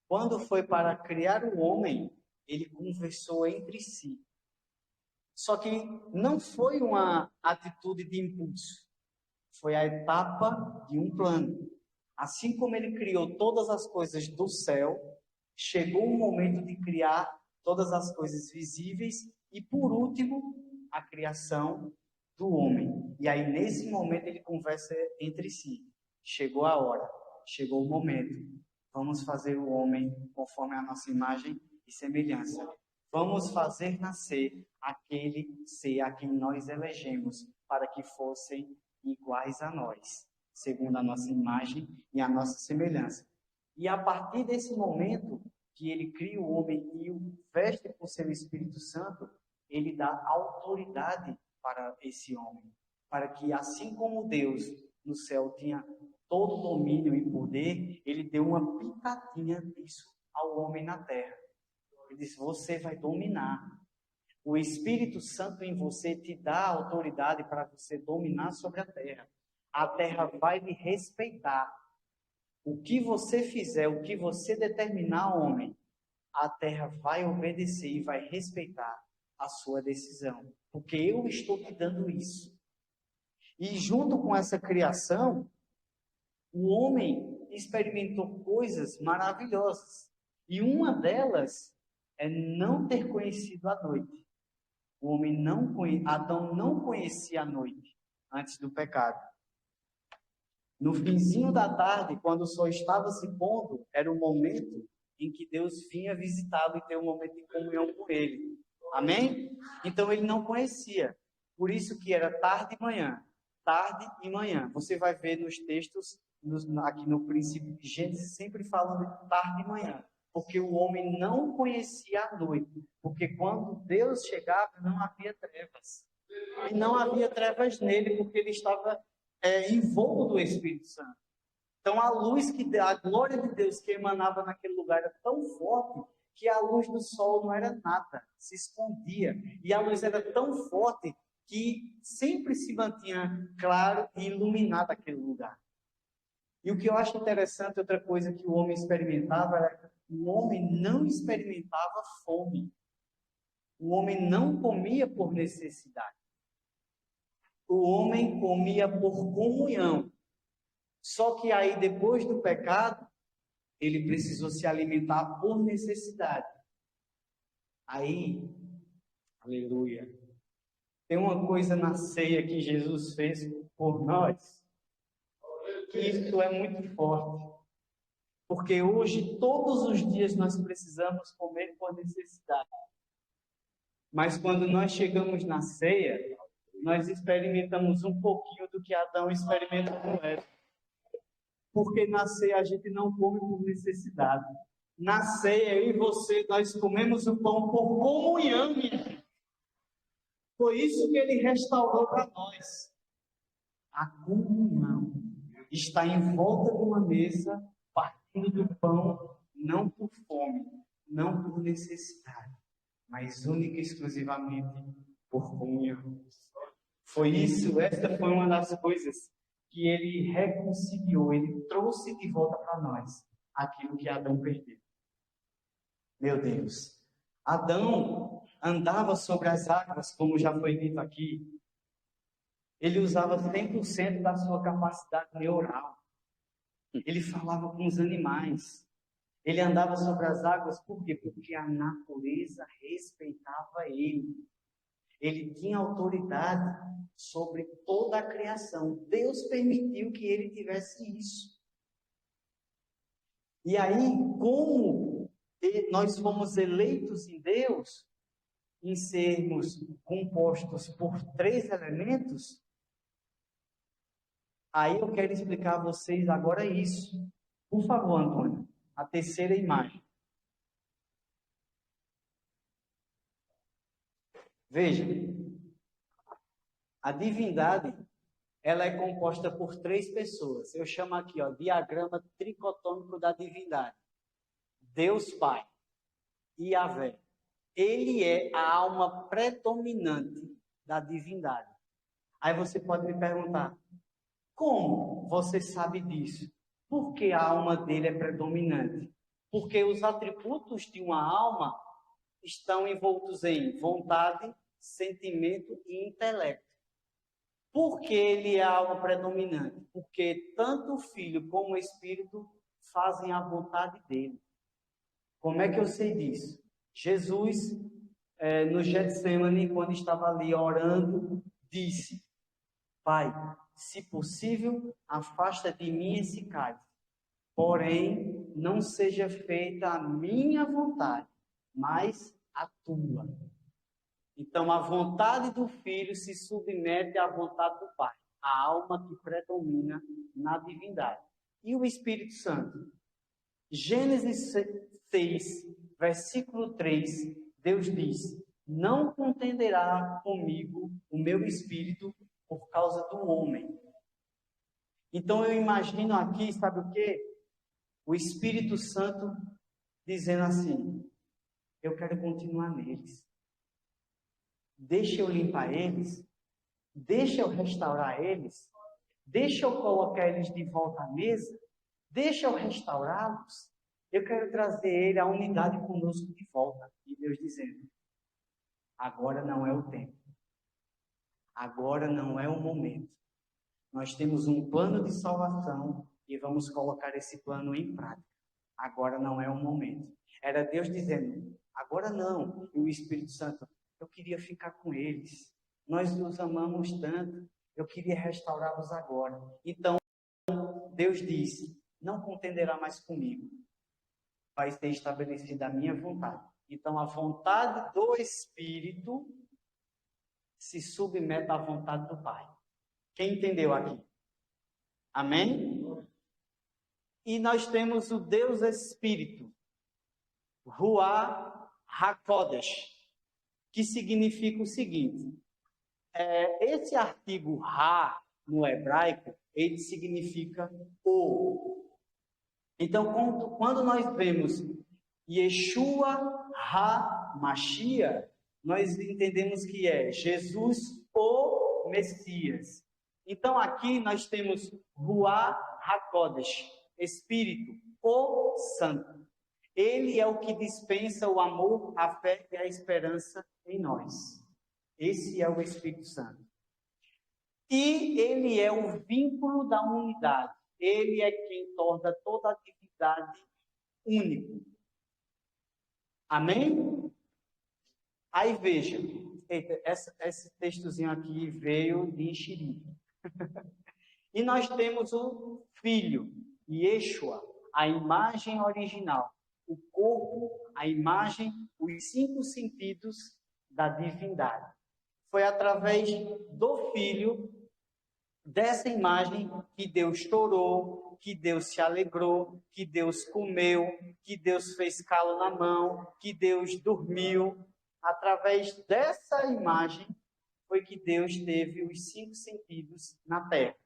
S2: Quando foi para criar o homem, ele conversou entre si. Só que não foi uma atitude de impulso, foi a etapa de um plano. Assim como ele criou todas as coisas do céu, chegou o momento de criar todas as coisas visíveis e, por último, a criação do homem. E aí, nesse momento, ele conversa entre si. Chegou a hora, chegou o momento. Vamos fazer o homem conforme a nossa imagem e semelhança. Vamos fazer nascer aquele ser a quem nós elegemos para que fossem iguais a nós, segundo a nossa imagem e a nossa semelhança. E a partir desse momento que ele cria o homem e o veste por seu Espírito Santo, ele dá autoridade para esse homem, para que assim como Deus no céu tinha todo domínio e poder, ele deu uma pitadinha disso ao homem na terra. Ele disse, você vai dominar. O Espírito Santo em você te dá autoridade para você dominar sobre a terra. A terra vai lhe respeitar. O que você fizer, o que você determinar, homem, a terra vai obedecer e vai respeitar a sua decisão. Porque eu estou te dando isso. E junto com essa criação, o homem experimentou coisas maravilhosas. E uma delas é não ter conhecido a noite. Adão não conhecia a noite antes do pecado. No finzinho da tarde, quando o sol estava se pondo, era o momento em que Deus vinha visitá-lo e ter um momento de comunhão com ele. Amém? Então ele não conhecia. Por isso que era tarde e manhã. Tarde e manhã. Você vai ver nos textos, aqui no princípio de Gênesis, sempre falando de tarde e manhã. Porque o homem não conhecia a noite. Porque quando Deus chegava, não havia trevas. E não havia trevas nele, porque ele estava envolto do Espírito Santo. Então a luz, a glória de Deus que emanava naquele lugar era tão forte, que a luz do sol não era nada, se escondia. E a luz era tão forte que sempre se mantinha claro e iluminado aquele lugar. E o que eu acho interessante, outra coisa que o homem experimentava, era que o homem não experimentava fome. O homem não comia por necessidade. O homem comia por comunhão. Só que aí, depois do pecado, ele precisou se alimentar por necessidade. Aí, aleluia, tem uma coisa na ceia que Jesus fez por nós, que isso é muito forte. Porque hoje, todos os dias, nós precisamos comer por necessidade. Mas quando nós chegamos na ceia, nós experimentamos um pouquinho do que Adão experimentou com Eva. Porque na ceia a gente não come por necessidade. Na ceia, eu e você, nós comemos o pão por comunhão, minha gente. Foi isso que ele restaurou para nós. A comunhão. Está em volta de uma mesa, partindo do pão, não por fome, não por necessidade, mas única e exclusivamente por comunhão. Foi isso, esta foi uma das coisas que ele reconciliou, ele trouxe de volta para nós aquilo que Adão perdeu. Meu Deus, Adão andava sobre as águas, como já foi dito aqui. Ele usava 100% da sua capacidade neural. Ele falava com os animais. Ele andava sobre as águas, por quê? Porque a natureza respeitava ele. Ele tinha autoridade sobre toda a criação. Deus permitiu que ele tivesse isso. E aí, como nós fomos eleitos em Deus, em sermos compostos por 3 elementos, aí eu quero explicar a vocês agora isso. Por favor, Antônio, a terceira imagem. Veja, a divindade, ela é composta por 3 pessoas. Eu chamo aqui, diagrama tricotômico da divindade. Deus Pai, Yahvé. Ele é a alma predominante da divindade. Aí você pode me perguntar, como você sabe disso? Porque a alma dele é predominante. Porque os atributos de uma alma estão envoltos em vontade, sentimento e intelecto. Por que ele é a alma predominante? Porque tanto o Filho como o Espírito fazem a vontade dele. Como é que eu sei disso? Jesus, no Getsemane, quando estava ali orando, disse, Pai, se possível, afasta de mim esse cálice. Porém, não seja feita a minha vontade, mas a tua. Então, a vontade do Filho se submete à vontade do Pai, a alma que predomina na divindade. E o Espírito Santo? Gênesis 6, versículo 3, Deus diz, não contenderá comigo o meu Espírito por causa do homem. Então eu imagino aqui, sabe o quê? O Espírito Santo dizendo assim: eu quero continuar neles. Deixa eu limpar eles. Deixa eu restaurar eles. Deixa eu colocar eles de volta à mesa. Deixa eu restaurá-los. Eu quero trazer ele à unidade conosco de volta. E Deus dizendo: agora não é o tempo. Agora não é o momento. Nós temos um plano de salvação e vamos colocar esse plano em prática. Agora não é o momento. Era Deus dizendo: agora não. E o Espírito Santo: eu queria ficar com eles. Nós nos amamos tanto. Eu queria restaurá-los agora. Então, Deus disse: não contenderá mais comigo. Vai ser estabelecida a minha vontade. Então, a vontade do Espírito se submete à vontade do Pai. Quem entendeu aqui? Amém? E nós temos o Deus Espírito, Ruach HaKodesh, que significa o seguinte: esse artigo Ra, no hebraico, ele significa o. Então, quando nós vemos Yeshua HaMashiach, nós entendemos que é Jesus, o Messias. Então, aqui nós temos Ruach HaKodesh, Espírito, o Santo. Ele é o que dispensa o amor, a fé e a esperança em nós. Esse é o Espírito Santo. E ele é o vínculo da unidade. Ele é quem torna toda a atividade única. Amém? Aí veja, esse textozinho aqui veio de Enxerido. E nós temos o Filho, Yeshua, a imagem original. O corpo, a imagem, os 5 sentidos da divindade. Foi através do Filho, dessa imagem, que Deus chorou, que Deus se alegrou, que Deus comeu, que Deus fez calo na mão, que Deus dormiu. Através dessa imagem foi que Deus teve os 5 sentidos na terra.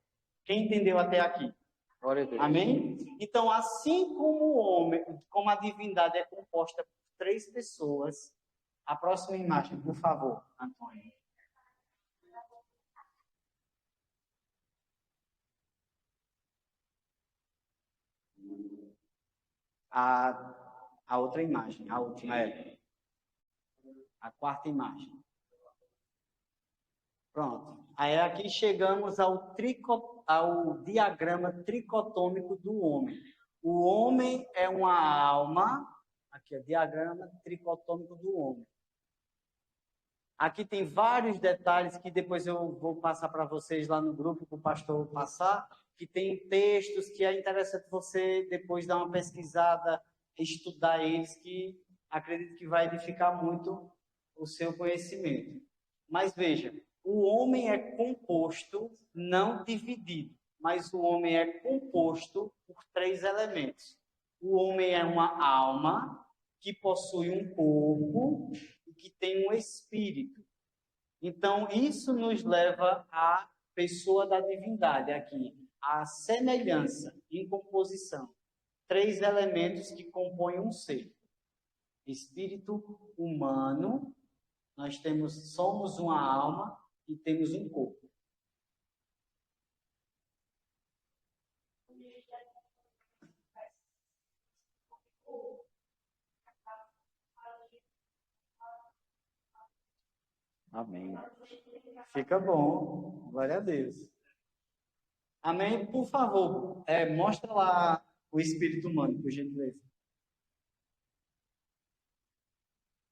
S2: Quem entendeu até aqui?
S1: Glória a Deus.
S2: Amém? Então, assim como o homem, como a divindade é composta por 3 pessoas, a próxima imagem, por favor, Antônio. A outra imagem, a última, a 4ª imagem. Pronto. Aí aqui chegamos ao diagrama tricotômico do homem. O homem é uma alma. Aqui é o diagrama tricotômico do homem. Aqui tem vários detalhes que depois eu vou passar para vocês lá no grupo, para o pastor passar, que tem textos que é interessante você depois dar uma pesquisada, estudar eles, que acredito que vai edificar muito o seu conhecimento. Mas veja, o homem é composto, não dividido, mas o homem é composto por 3 elementos. O homem é uma alma que possui um corpo e que tem um espírito. Então, isso nos leva à pessoa da divindade aqui, a semelhança em composição. 3 elementos que compõem um ser. Espírito humano, somos uma alma e temos um corpo.
S1: Amém.
S2: Fica bom. Glória a Deus. Amém? Por favor, mostra lá o espírito humano, por gentileza.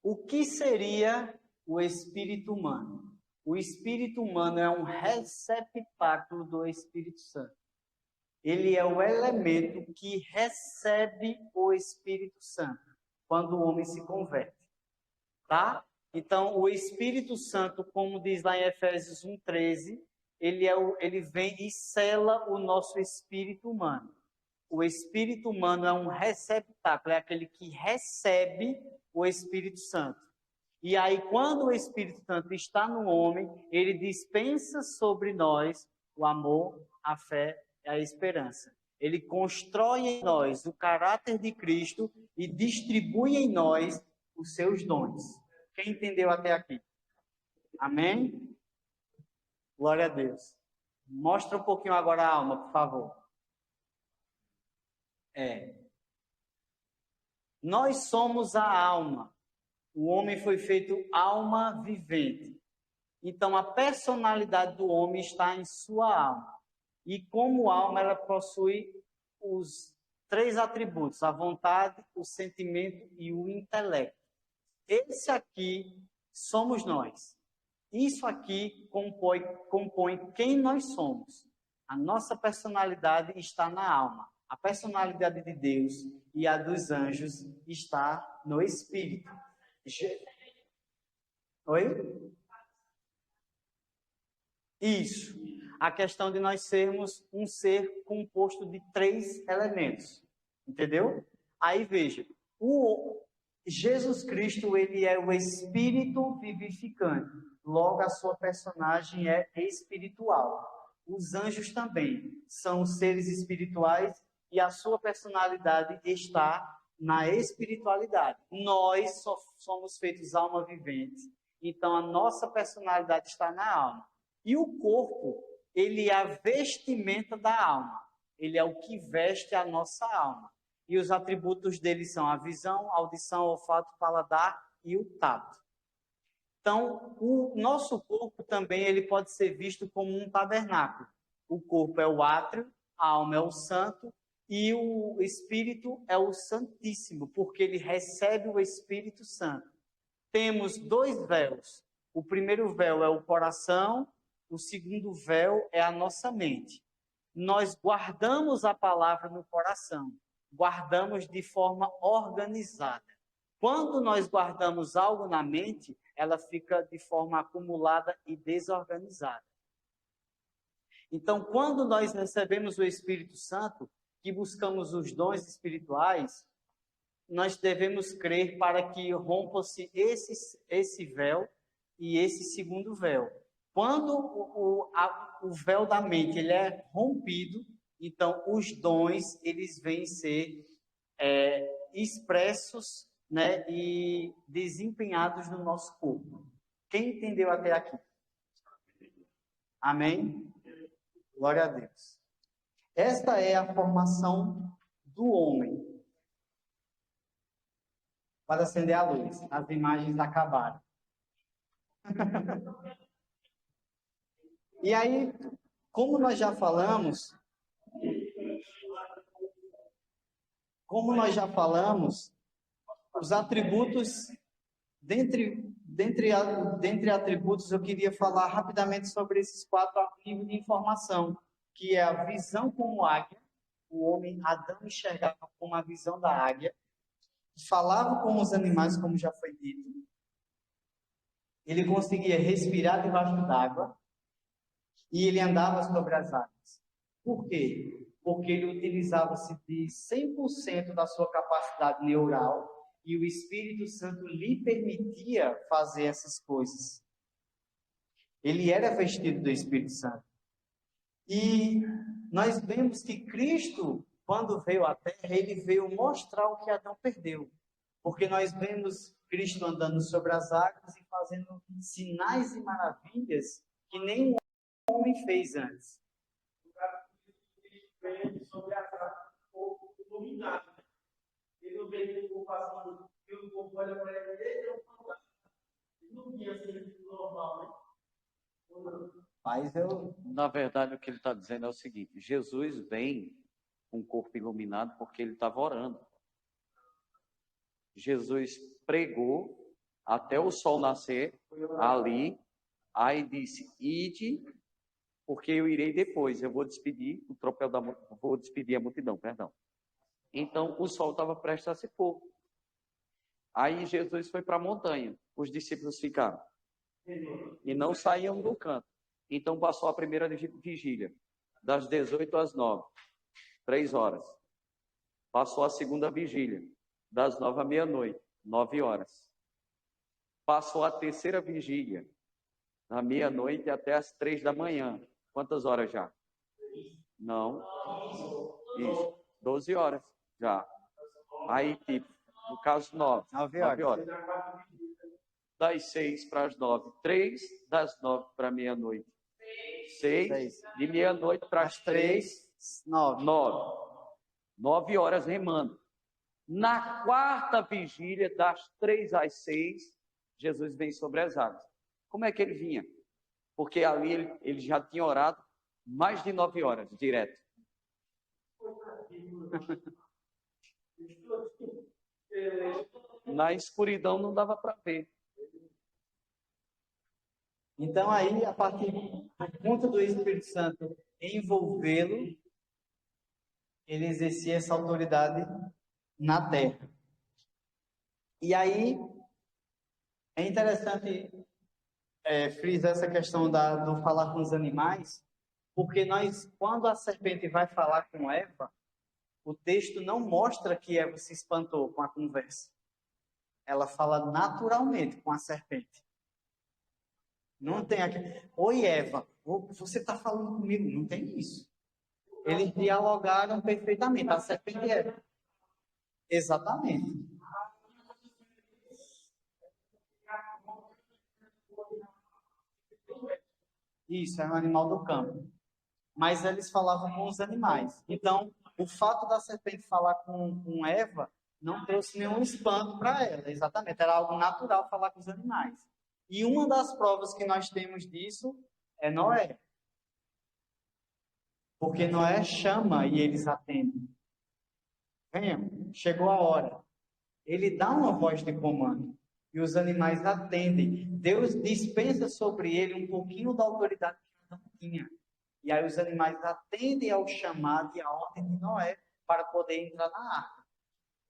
S2: O que seria o espírito humano? O espírito humano é um receptáculo do Espírito Santo. Ele é o elemento que recebe o Espírito Santo quando o homem se converte. Tá? Então, o Espírito Santo, como diz lá em Efésios 1:13, ele vem e sela o nosso espírito humano. O espírito humano é um receptáculo, é aquele que recebe o Espírito Santo. E aí, quando o Espírito Santo está no homem, ele dispensa sobre nós o amor, a fé é a esperança. Ele constrói em nós o caráter de Cristo e distribui em nós os seus dons. Quem entendeu até aqui? Amém? Glória a Deus. Mostra um pouquinho agora a alma, por favor. Nós somos a alma. O homem foi feito alma vivente. Então, a personalidade do homem está em sua alma. E como alma, ela possui os 3 atributos: a vontade, o sentimento e o intelecto. Esse aqui somos nós. Isso aqui compõe quem nós somos. A nossa personalidade está na alma. A personalidade de Deus e a dos anjos está no espírito. Oi? Isso. A questão de nós sermos um ser composto de 3 elementos. Entendeu? Aí veja, o Jesus Cristo, ele é o espírito vivificante. Logo, a sua personagem é espiritual. Os anjos também são seres espirituais e a sua personalidade está na espiritualidade. Nós só somos feitos alma vivente. Então, a nossa personalidade está na alma. E o corpo, ele é a vestimenta da alma. Ele é o que veste a nossa alma. E os atributos dele são a visão, a audição, o olfato, o paladar e o tato. Então, o nosso corpo também ele pode ser visto como um tabernáculo. O corpo é o átrio, a alma é o santo e o espírito é o santíssimo, porque ele recebe o Espírito Santo. Temos 2 véus. O primeiro véu é o coração, o segundo véu é a nossa mente. Nós guardamos a palavra no coração, guardamos de forma organizada. Quando nós guardamos algo na mente, ela fica de forma acumulada e desorganizada. Então, quando nós recebemos o Espírito Santo, que buscamos os dons espirituais, nós devemos crer para que rompa-se esse véu e esse segundo véu. Quando o véu da mente ele é rompido, então os dons eles vêm ser expressos, né, e desempenhados no nosso corpo. Quem entendeu até aqui? Amém? Glória a Deus. Esta é a formação do homem. Para acender a luz. As imagens acabaram. E aí, como nós já falamos, os atributos, dentre atributos, eu queria falar rapidamente sobre esses 4 arquivos de informação, que é a visão como águia. O homem, Adão, enxergava com a visão da águia, falava com os animais, como já foi dito. Ele conseguia respirar debaixo d'água e ele andava sobre as águas. Por quê? Porque ele utilizava-se de 100% da sua capacidade neural e o Espírito Santo lhe permitia fazer essas coisas. Ele era vestido do Espírito Santo. E nós vemos que Cristo, quando veio à Terra, ele veio mostrar o que Adão perdeu. Porque nós vemos Cristo andando sobre as águas e fazendo sinais e maravilhas que nenhum homem fez antes. Sobre as águas, o corpo iluminado. Ele não veio o corpo passando, e o corpo olha para ele, ele é um fantasma. Ele não via assim, normal, né?
S1: Mas na verdade, o que ele está dizendo é o seguinte: Jesus vem com o corpo iluminado porque ele estava orando. Jesus pregou até o sol nascer ali, aí disse: ide, porque eu irei depois, eu vou despedir vou despedir a multidão, perdão. Então, o sol estava prestes a se pôr. Aí Jesus foi para a montanha, os discípulos ficaram e não saíam do canto. Então, passou a primeira vigília, das 18 às 9, 3 horas. Passou a segunda vigília, das 9 à meia-noite, 9 horas. Passou a terceira vigília, da meia-noite até às 3 da manhã. Quantas horas já? Não. Isso. 12 horas já. Aí, tipo, no caso, 9.
S2: 9
S1: 9
S2: horas.
S1: horas. Das 6 para as 9. 3, das 9 para meia-noite. 6, de meia-noite para as 3,
S2: 9.
S1: 9 horas remando. Na quarta vigília, das 3 às 6, Jesus vem sobre as águas. Como é que ele vinha? Porque ali ele já tinha orado mais de 9 horas, direto. Na escuridão não dava para ver.
S2: Então aí, a partir do ponto do Espírito Santo envolvê-lo, ele exercia essa autoridade na terra. E aí, é interessante frisar essa questão do falar com os animais, porque quando a serpente vai falar com Eva, o texto não mostra que Eva se espantou com a conversa. Ela fala naturalmente com a serpente. Não tem aqui, oi Eva, você está falando comigo? Não tem isso. Eles dialogaram perfeitamente. A serpente e Eva. Exatamente. Isso, é um animal do campo. Mas eles falavam com os animais. Então, o fato da serpente falar com Eva não trouxe nenhum espanto para ela. Exatamente, era algo natural falar com os animais. E uma das provas que nós temos disso é Noé. Porque Noé chama e eles atendem. Venham, chegou a hora. Ele dá uma voz de comando. E os animais atendem. Deus dispensa sobre ele um pouquinho da autoridade que ele não tinha. E aí os animais atendem ao chamado e à ordem de Noé para poder entrar na arca.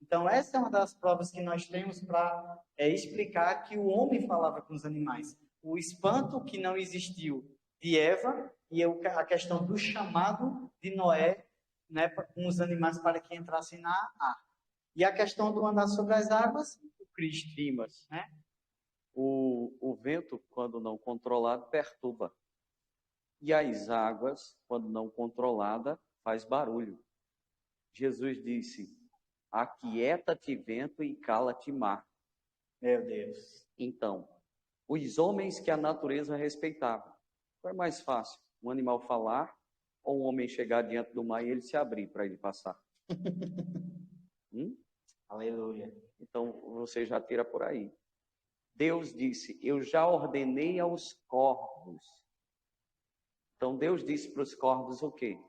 S2: Então, essa é uma das provas que nós temos para explicar que o homem falava com os animais. O espanto que não existiu de Eva e a questão do chamado de Noé, né, com os animais para que entrassem na arca. E a questão do andar sobre as águas, o Cristo.
S1: Rimas.
S2: Né?
S1: O vento, quando não controlado, perturba. E as águas, quando não controlada, faz barulho. Jesus disse: aquieta-te vento e cala-te mar.
S2: Meu Deus.
S1: Então, os homens que a natureza respeitava, foi mais fácil um animal falar ou um homem chegar diante do mar e ele se abrir para ele passar?
S2: Aleluia.
S1: Então, você já tira por aí. Deus disse: eu já ordenei aos corvos. Então, Deus disse para os corvos o quê?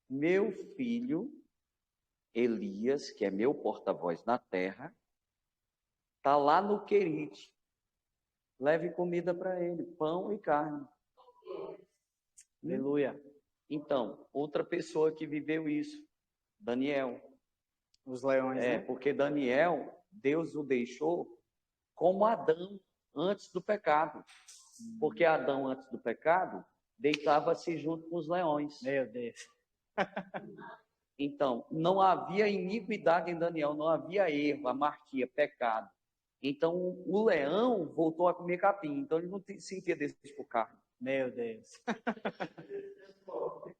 S1: Meu filho Elias, que é meu porta-voz na terra, está lá no Querite. Leve comida para ele, pão e carne.
S2: Aleluia.
S1: Então, outra pessoa que viveu isso, Daniel.
S2: Os leões, né?
S1: Porque Daniel, Deus o deixou como Adão antes do pecado. Porque Adão, antes do pecado, deitava-se junto com os leões.
S2: Meu Deus.
S1: Então, não havia iniquidade em Daniel, não havia erro, amartia, pecado. Então, o leão voltou a comer capim. Então, ele não sentia desejo por carne.
S2: Meu Deus.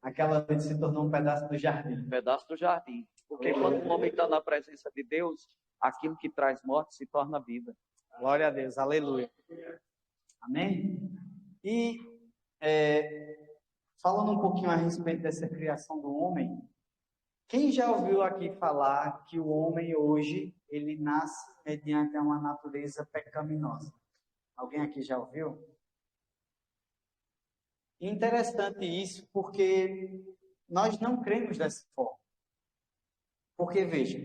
S2: Aquela noite se tornou um pedaço do jardim.
S1: Um pedaço do jardim. Porque quando o homem está na presença de Deus, aquilo que traz morte se torna vida.
S2: Glória a Deus. Aleluia. Amém? E falando um pouquinho a respeito dessa criação do homem, quem já ouviu aqui falar que o homem hoje, ele nasce mediante uma natureza pecaminosa? Alguém aqui já ouviu? Interessante isso, porque nós não cremos dessa forma. Porque, veja,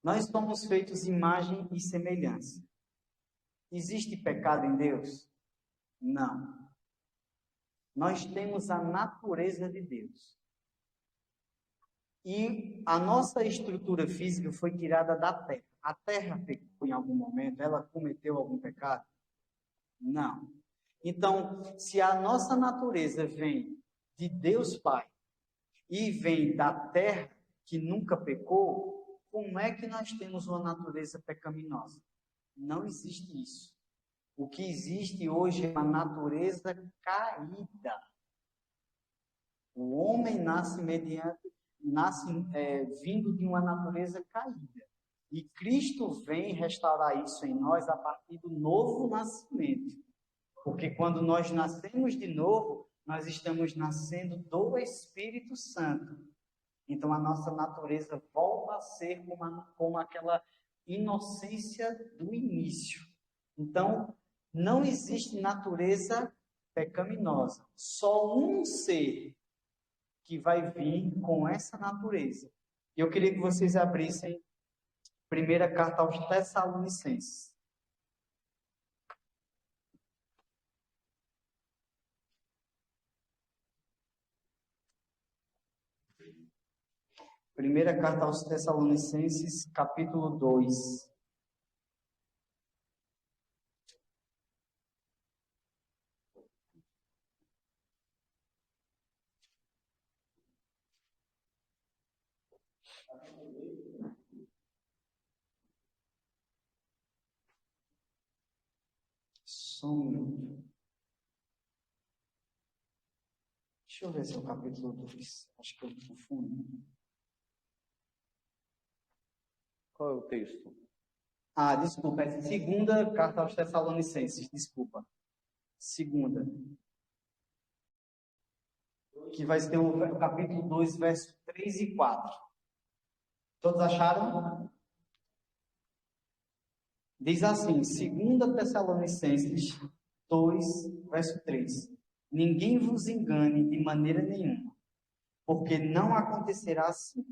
S2: nós somos feitos imagem e semelhança. Existe pecado em Deus? Não. Nós temos a natureza de Deus. E a nossa estrutura física foi tirada da terra. A terra pecou em algum momento? Ela cometeu algum pecado? Não. Então, se a nossa natureza vem de Deus Pai e vem da terra que nunca pecou, como é que nós temos uma natureza pecaminosa? Não existe isso. O que existe hoje é uma natureza caída. O homem nasce vindo de uma natureza caída. E Cristo vem restaurar isso em nós a partir do novo nascimento. Porque quando nós nascemos de novo, nós estamos nascendo do Espírito Santo. Então a nossa natureza volta a ser como aquela inocência do início. Então, não existe natureza pecaminosa. Só um ser que vai vir com essa natureza. E eu queria que vocês abrissem primeira carta aos Tessalonicenses. Primeira carta aos Tessalonicenses, capítulo 2. Só um minuto. Deixa eu ver se é o capítulo 2. Acho que eu confundo.
S1: Qual é o texto?
S2: Desculpa, é segunda carta aos Tessalonicenses, desculpa. Segunda. Que vai ser o capítulo 2, verso 3 e 4. Todos acharam? Diz assim, segunda Tessalonicenses 2, verso 3. Ninguém vos engane de maneira nenhuma, porque não acontecerá assim.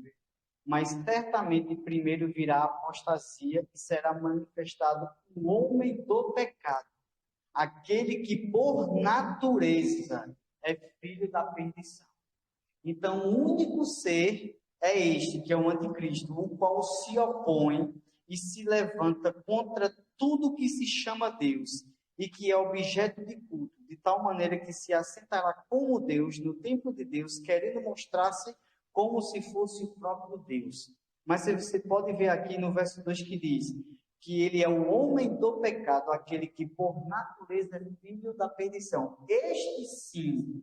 S2: Mas certamente primeiro virá a apostasia e será manifestado o homem do pecado, aquele que por natureza é filho da perdição. Então, o único ser é este, que é o anticristo, o qual se opõe e se levanta contra tudo que se chama Deus e que é objeto de culto, de tal maneira que se assentará como Deus no templo de Deus, querendo mostrar-se como se fosse o próprio Deus. Mas você pode ver aqui no verso 2 que diz que ele é o homem do pecado, aquele que por natureza é filho da perdição. Este sim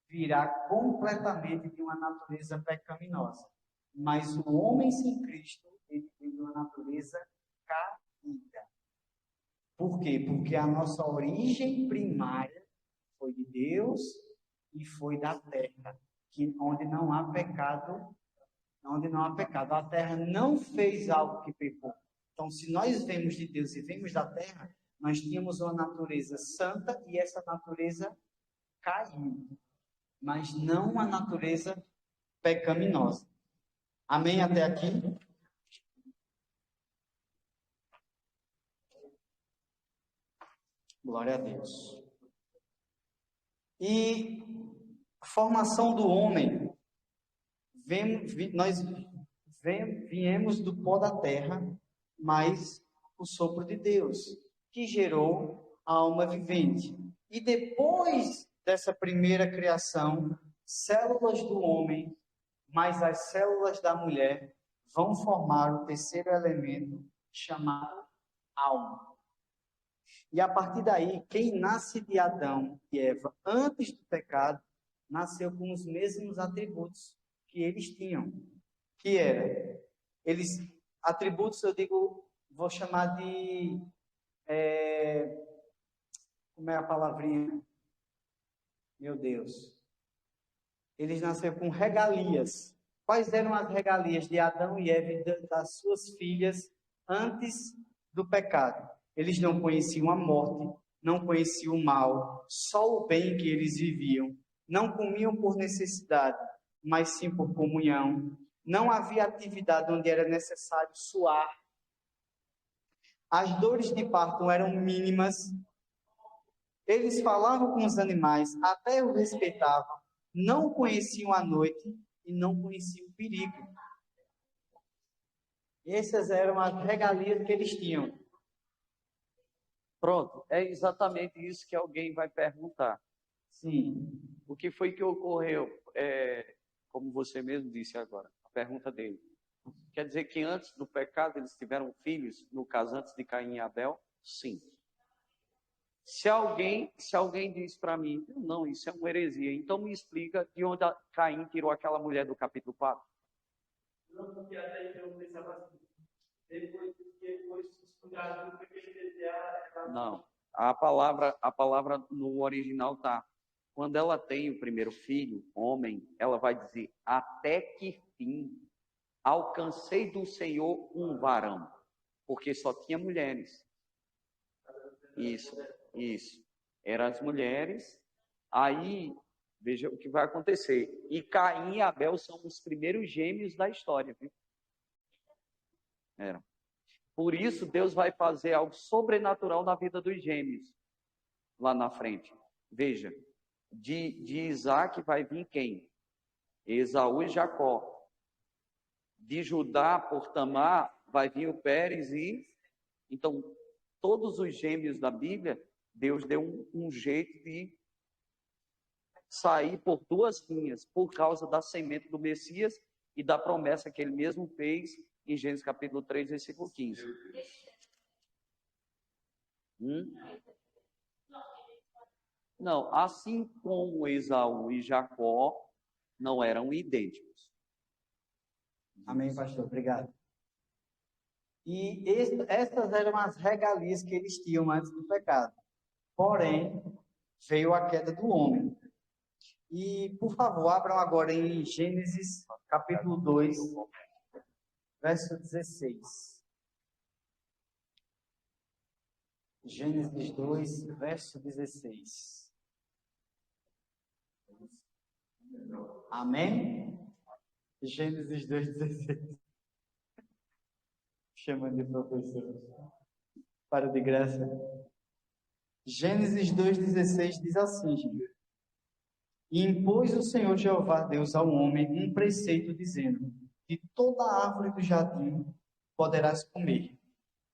S2: virá completamente de uma natureza pecaminosa. Mas o homem sem Cristo, ele tem de uma natureza caída. Por quê? Porque a nossa origem primária foi de Deus e foi da terra, onde não há pecado, A terra não fez algo que pecou. Então, se nós vemos de Deus e vemos da terra, nós tínhamos uma natureza santa e essa natureza caiu, mas não uma natureza pecaminosa. Amém até aqui? Glória a Deus. E a formação do homem, nós viemos do pó da terra, mas o sopro de Deus, que gerou a alma vivente. E depois dessa primeira criação, células do homem, mais as células da mulher, vão formar o terceiro elemento, chamado alma. E a partir daí, quem nasce de Adão e Eva antes do pecado, nasceu com os mesmos atributos que eles tinham. Que era, atributos, eu digo, vou chamar de, como é a palavrinha? Meu Deus. Eles nasceram com regalias. Quais eram as regalias de Adão e Eva e das suas filhas antes do pecado? Eles não conheciam a morte, não conheciam o mal, só o bem que eles viviam. Não comiam por necessidade, mas sim por comunhão. Não havia atividade onde era necessário suar. As dores de parto eram mínimas. Eles falavam com os animais, até os respeitavam. Não conheciam a noite e não conheciam o perigo. Essas eram as regalias que eles tinham.
S1: Pronto, é exatamente isso que alguém vai perguntar.
S2: Sim.
S1: O que foi que ocorreu? Como você mesmo disse agora, a pergunta dele. Quer dizer que antes do pecado eles tiveram filhos, no caso antes de Caim e Abel? Sim. Se alguém diz para mim, não, isso é uma heresia, então me explica de onde Caim tirou aquela mulher do capítulo 4.
S3: Não, porque até então eu pensava assim, depois estudado,
S1: Não, a palavra no original tá. Quando ela tem o primeiro filho, homem, ela vai dizer, até que fim alcancei do Senhor um varão, porque só tinha mulheres. Isso. Eram as mulheres. Aí, veja o que vai acontecer. E Caim e Abel são os primeiros gêmeos da história, viu? Eram. Por isso, Deus vai fazer algo sobrenatural na vida dos gêmeos, lá na frente. Veja, de Isaac vai vir quem? Esaú e Jacó. De Judá, por Tamar, vai vir o Pérez e... Então, todos os gêmeos da Bíblia, Deus deu um jeito de sair por duas linhas, por causa da semente do Messias e da promessa que ele mesmo fez em Gênesis capítulo 3, versículo 15. Não, assim como Esaú e Jacó não eram idênticos.
S2: Amém, pastor. Obrigado. E estas eram as regalias que eles tinham antes do pecado. Porém, veio a queda do homem. E, por favor, abram agora em Gênesis, capítulo 2, verso 16. Gênesis 2, verso 16. Amém? Gênesis 2, 16. Chamando de professor. Para de graça. Gênesis 2,16 diz assim, gente. E impôs o Senhor Jeová Deus ao homem um preceito, dizendo: de toda árvore do jardim poderás comer,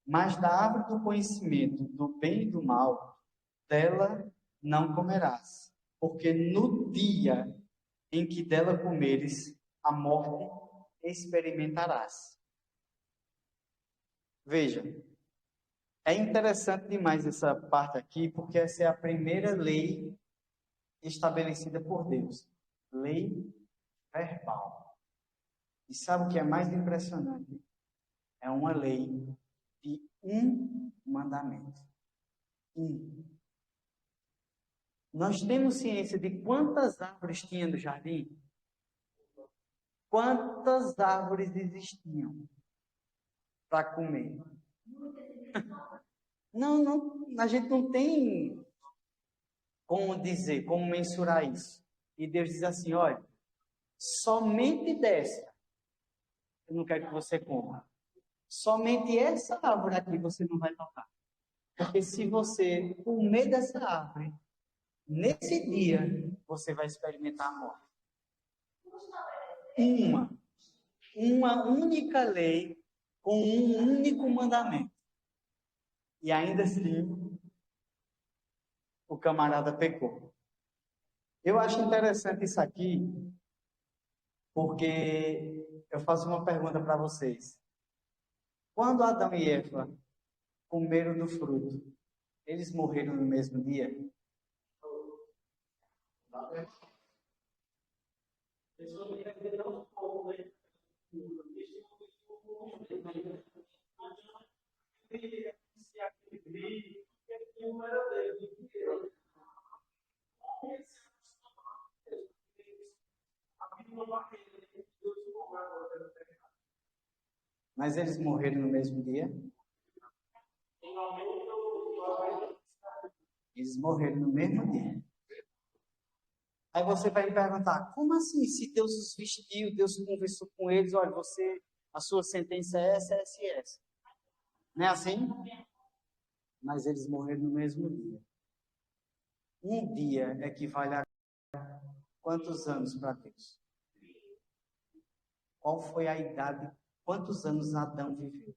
S2: mas da árvore do conhecimento do bem e do mal, dela não comerás, porque no dia em que dela comeres, a morte experimentarás. Veja, é interessante demais essa parte aqui, porque essa é a primeira lei estabelecida por Deus. Lei verbal. E sabe o que é mais impressionante? É uma lei de um mandamento. Nós temos ciência de quantas árvores tinha no jardim? Quantas árvores existiam para comer? Não, a gente não tem como dizer, como mensurar isso. E Deus diz assim, olha, somente dessa eu não quero que você coma. Somente essa árvore aqui você não vai tocar. Porque se você comer dessa árvore, nesse dia, você vai experimentar a morte. Uma única lei com um único mandamento. E ainda assim, o camarada pecou. Eu acho interessante isso aqui, porque eu faço uma pergunta para vocês. Quando Adão e Eva comeram do fruto, eles morreram no mesmo dia? Mas eles morreram no mesmo dia? Eles morreram no mesmo dia. Aí você vai me perguntar, como assim? Se Deus os vestiu, Deus conversou com eles, olha, a sua sentença é essa, essa e essa. Não é assim? Mas eles morreram no mesmo dia. Um dia equivale a quantos anos para Deus? Qual foi a idade? Quantos anos Adão viveu?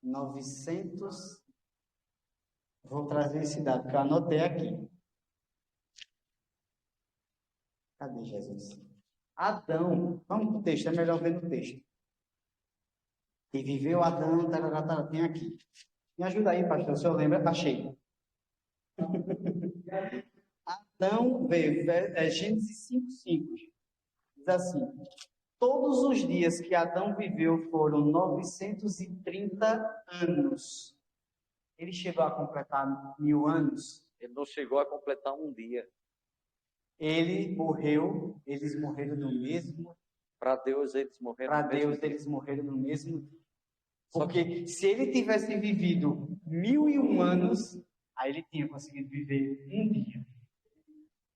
S2: 900. Vou trazer esse dado que eu anotei aqui. Cadê Jesus? Adão, vamos para o texto, é melhor ver no texto. E viveu Adão, tem aqui. Me ajuda aí, pastor, o senhor lembra? Achei. Adão veio, Gênesis 5:5. Diz assim: todos os dias que Adão viveu foram 930 anos. Ele chegou a completar 1000 anos.
S1: Ele não chegou a completar um dia.
S2: Ele morreu, eles morreram no mesmo.
S1: Para Deus, eles morreram
S2: Para
S1: no mesmo
S2: Deus,
S1: dia.
S2: eles morreram no mesmo dia.
S1: Só
S2: Porque se ele tivesse vivido 1001 anos, aí ele tinha conseguido viver um dia.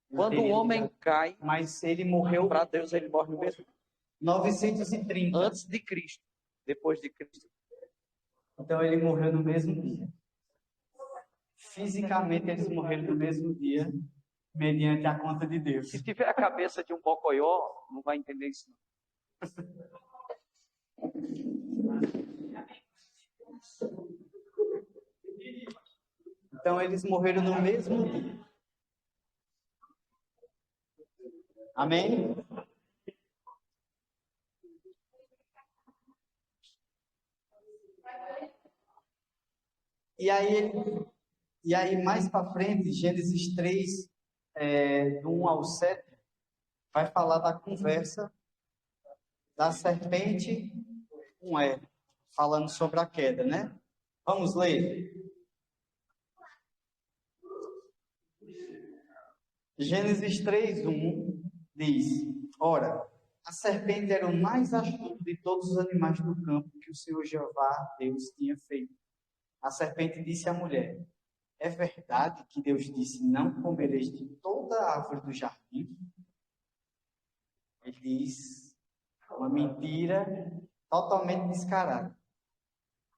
S1: Quando o homem cai,
S2: Mas ele morreu
S1: para Deus, ele morre no mesmo dia.
S2: 930.
S1: Antes de Cristo. Depois de Cristo.
S2: Então ele morreu no mesmo dia. Fisicamente eles morreram no mesmo dia, mediante a conta de Deus.
S1: Se tiver a cabeça de um bocoió, não vai entender isso.
S2: Então eles morreram no mesmo dia. Amém? E aí mais para frente, Gênesis 3, do 1 ao 7, vai falar da conversa da serpente com Eva, falando sobre a queda, né? Vamos ler. Gênesis 3:1 diz: ora, a serpente era o mais astuto de todos os animais do campo que o Senhor Jeová, Deus, tinha feito. A serpente disse à mulher: é verdade que Deus disse, não comereis de toda a árvore do jardim? Ele diz uma mentira totalmente descarada.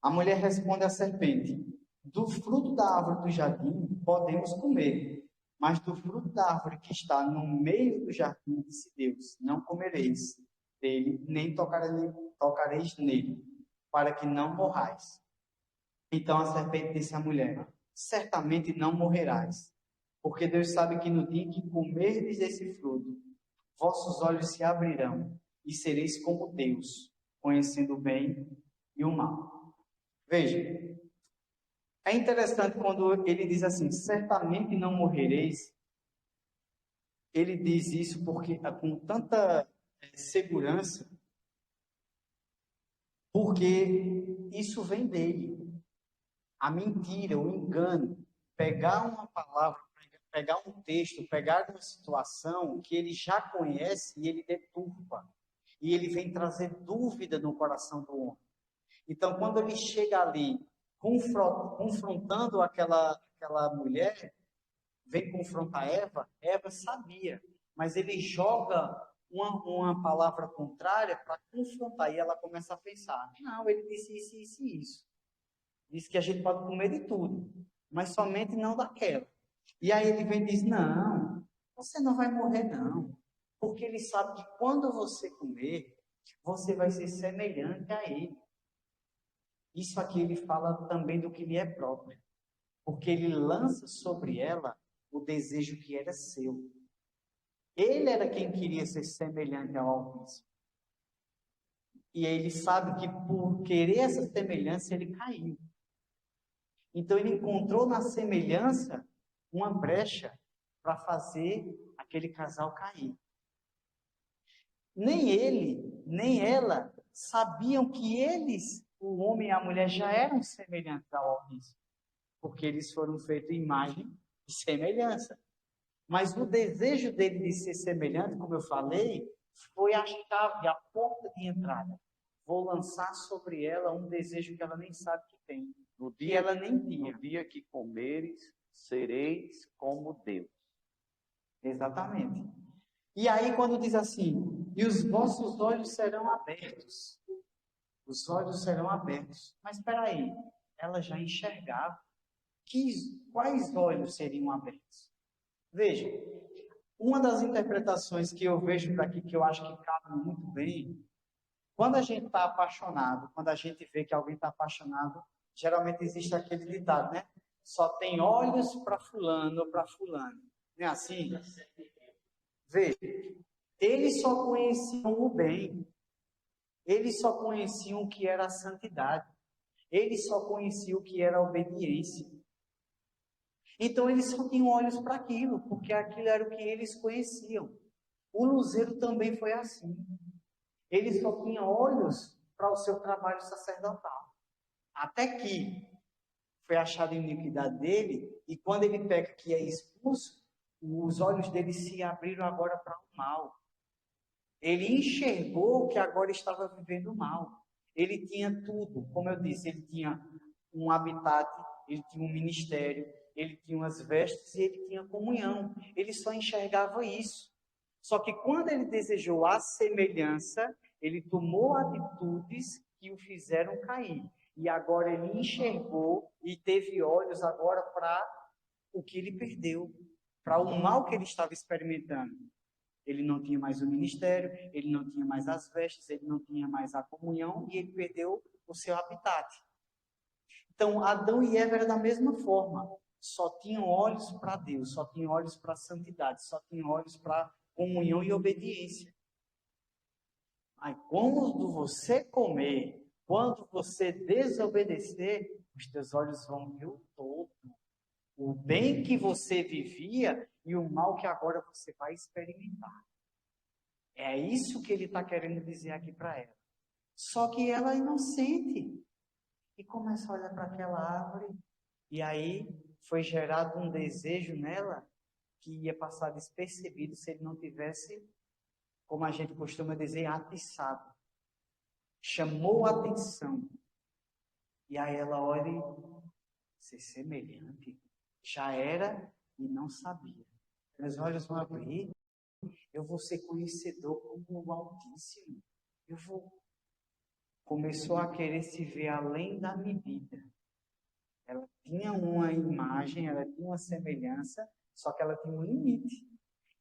S2: A mulher responde à serpente: do fruto da árvore do jardim podemos comer, mas do fruto da árvore que está no meio do jardim, disse Deus, não comereis dele, nem tocareis nele, para que não morrais. Então a serpente disse à mulher: certamente não morrerás, porque Deus sabe que no dia em que comerdes esse fruto, vossos olhos se abrirão e sereis como Deus, conhecendo o bem e o mal. Veja, é interessante quando ele diz assim, certamente não morrereis. Ele diz isso porque com tanta segurança, porque isso vem dele. A mentira, o engano, pegar uma palavra, pegar um texto, pegar uma situação que ele já conhece e ele deturpa. E ele vem trazer dúvida no coração do homem. Então, quando ele chega ali, confrontando aquela mulher, vem confrontar Eva, Eva sabia, mas ele joga uma palavra contrária para confrontar, e ela começa a pensar, não, ele disse isso, isso e isso. Disse que a gente pode comer de tudo, mas somente não daquela. E aí ele vem e diz, não, você não vai morrer não, porque ele sabe que quando você comer, você vai ser semelhante a ele. Isso aqui ele fala também do que lhe é próprio, porque ele lança sobre ela o desejo que era seu. Ele era quem queria ser semelhante ao Altíssimo. E ele sabe que por querer essa semelhança, ele caiu. Então ele encontrou na semelhança uma brecha para fazer aquele casal cair. Nem ele, nem ela sabiam que eles, o homem e a mulher, já eram semelhantes ao Altíssimo, porque eles foram feitos em imagem e semelhança. Mas o desejo dele de ser semelhante, como eu falei, foi a chave, a porta de entrada. Vou lançar sobre ela um desejo que ela nem sabe que tem, que ela nem tinha.
S1: No dia que comeres, sereis como Deus.
S2: Exatamente. E aí quando diz assim, e os vossos olhos serão abertos. Os olhos serão abertos. Mas espera aí, ela já enxergava. Quais olhos seriam abertos? Veja, uma das interpretações que eu vejo daqui, que eu acho que cabe muito bem, quando a gente está apaixonado, quando a gente vê que alguém está apaixonado, geralmente existe aquele ditado, né? Só tem olhos para fulano ou para fulano. Não é assim? Veja, eles só conheciam o bem. Eles só conheciam o que era a santidade. Ele só conhecia o que era obediência. Então eles só tinham olhos para aquilo, porque aquilo era o que eles conheciam. O luzeiro também foi assim. Ele só tinha olhos para o seu trabalho sacerdotal. Até que foi achada a iniquidade dele, e quando ele peca que é expulso, os olhos dele se abriram agora para o mal. Ele enxergou que agora estava vivendo mal. Ele tinha tudo, como eu disse, ele tinha um habitat, ele tinha um ministério, ele tinha umas vestes e ele tinha comunhão. Ele só enxergava isso. Só que quando ele desejou a semelhança, ele tomou atitudes que o fizeram cair. E agora ele enxergou e teve olhos agora para o que ele perdeu, para o mal que ele estava experimentando. Ele não tinha mais o ministério, ele não tinha mais as vestes, ele não tinha mais a comunhão e ele perdeu o seu habitat. Então, Adão e Eva eram da mesma forma. Só tinham olhos para Deus, só tinham olhos para a santidade, só tinham olhos para comunhão e obediência. Aí, quando você comer, quando você desobedecer, os teus olhos vão ver o todo. O bem que você vivia e o mal que agora você vai experimentar. É isso que ele está querendo dizer aqui para ela. Só que ela é inocente. E começa a olhar para aquela árvore. E aí foi gerado um desejo nela que ia passar despercebido se ele não tivesse, como a gente costuma dizer, atiçado. Chamou a atenção. E aí ela olha e ser semelhante. Já era e não sabia. Meus olhos vão abrir. Eu vou ser conhecedor como o Altíssimo. Começou a querer se ver além da medida. Ela tinha uma imagem, ela tinha uma semelhança, só que ela tinha um limite.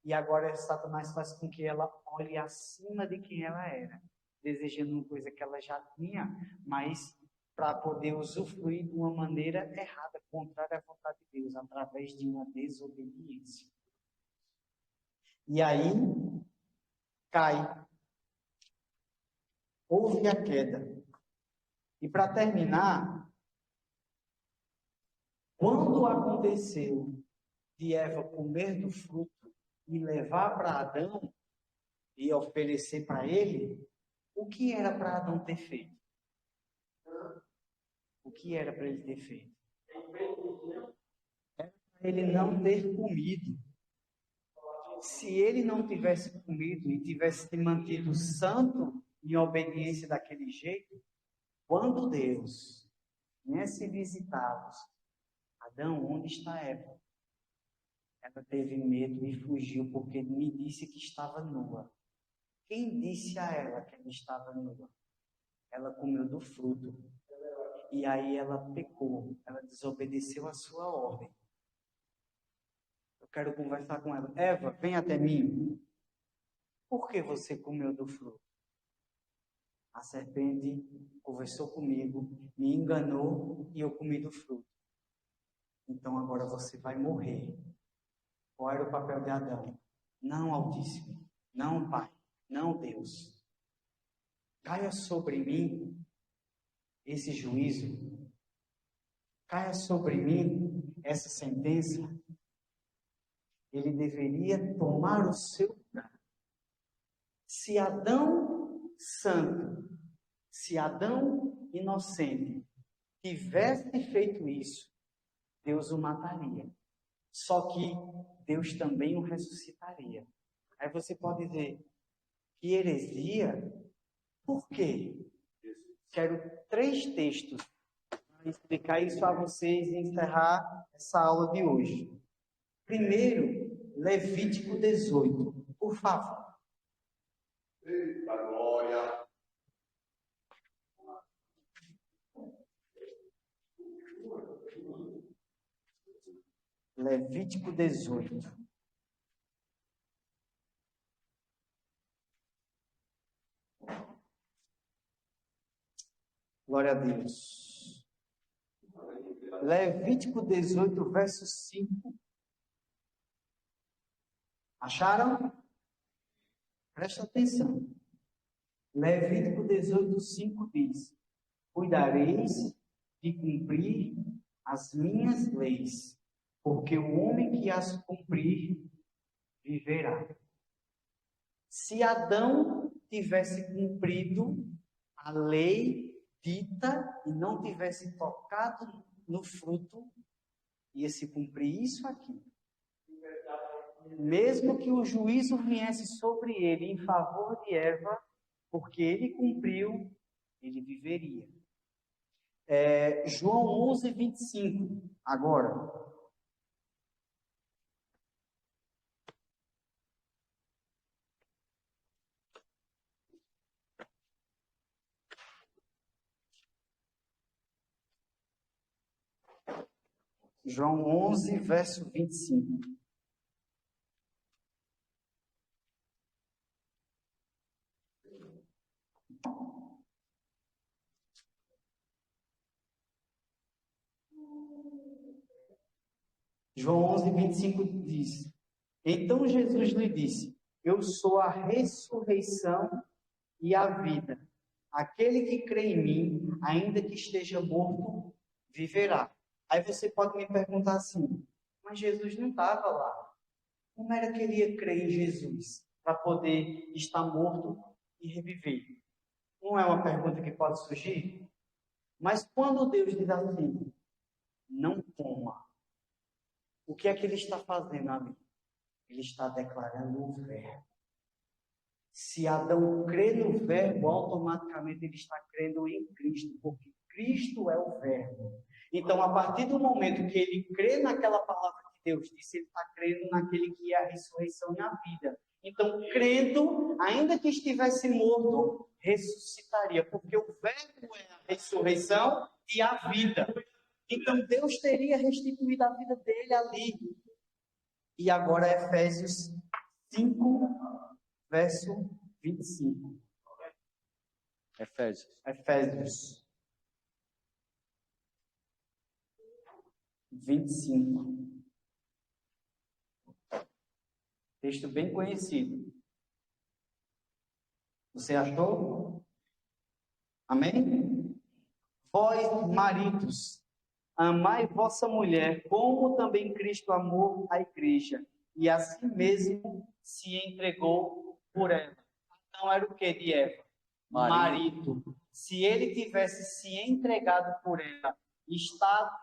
S2: E agora Satanás faz com que ela olhe acima de quem ela era, desejando uma coisa que ela já tinha, mas para poder usufruir de uma maneira errada, contrária à vontade de Deus, através de uma desobediência. E aí, cai. Houve a queda. E para terminar, quando aconteceu de Eva comer do fruto e levar para Adão e oferecer para ele, o que era para Adão ter feito? O que era para ele ter feito? Era para ele não ter comido. Se ele não tivesse comido e tivesse se mantido santo em obediência daquele jeito, quando Deus viesse visitá-los, Adão, onde está Eva? Ela teve medo e fugiu porque me disse que estava nua. Quem disse a ela que ela estava nua? Ela comeu do fruto. E aí ela pecou, ela desobedeceu a sua ordem. Eu quero conversar com ela. Eva, vem até mim. Por que você comeu do fruto? A serpente conversou comigo, me enganou e eu comi do fruto. Então agora você vai morrer. Qual era o papel de Adão? Não, Altíssimo. Não, Pai. Não, Deus. Caia sobre mim esse juízo. Caia sobre mim essa sentença. Ele deveria tomar o seu lugar. Se Adão santo, se Adão inocente tivesse feito isso, Deus o mataria. Só que Deus também o ressuscitaria. Aí você pode dizer, que heresia? Por quê? Quero 3 textos para explicar isso a vocês e encerrar essa aula de hoje. Primeiro, Levítico 18, por favor.
S4: Eita glória!
S2: Levítico 18. Glória a Deus. Levítico 18, verso 5. Acharam? Presta atenção. Levítico 18, 5 diz: Cuidareis de cumprir as minhas leis, porque o homem que as cumprir viverá. Se Adão tivesse cumprido a lei dita e não tivesse tocado no fruto, ia se cumprir isso aqui. Mesmo que o juízo viesse sobre ele em favor de Eva, porque ele cumpriu, ele viveria. João 11, 25, agora. João 11, verso 25. João 11, 25 diz: Então Jesus lhe disse: Eu sou a ressurreição e a vida. Aquele que crê em mim, ainda que esteja morto, viverá. Aí você pode me perguntar assim: mas Jesus não estava lá. Como era que ele ia crer em Jesus para poder estar morto e reviver? Não é uma pergunta que pode surgir? Mas quando Deus diz assim: não coma, o que é que ele está fazendo ali? Ele está declarando o verbo. Se Adão crê no verbo, automaticamente ele está crendo em Cristo, porque Cristo é o verbo. Então, a partir do momento que ele crê naquela palavra que Deus disse, ele está crendo naquele que é a ressurreição e a vida. Então, crendo, ainda que estivesse morto, ressuscitaria, porque o verbo é a ressurreição e a vida. Então, Deus teria restituído a vida dele ali. E agora, Efésios 5, verso 25. Efésios 25. Texto bem conhecido. Você achou? Amém? Vós, maridos, amai vossa mulher, como também Cristo amou a igreja, e a si mesmo se entregou por ela. Então era o que de Eva? Marido. Se ele tivesse se entregado por ela,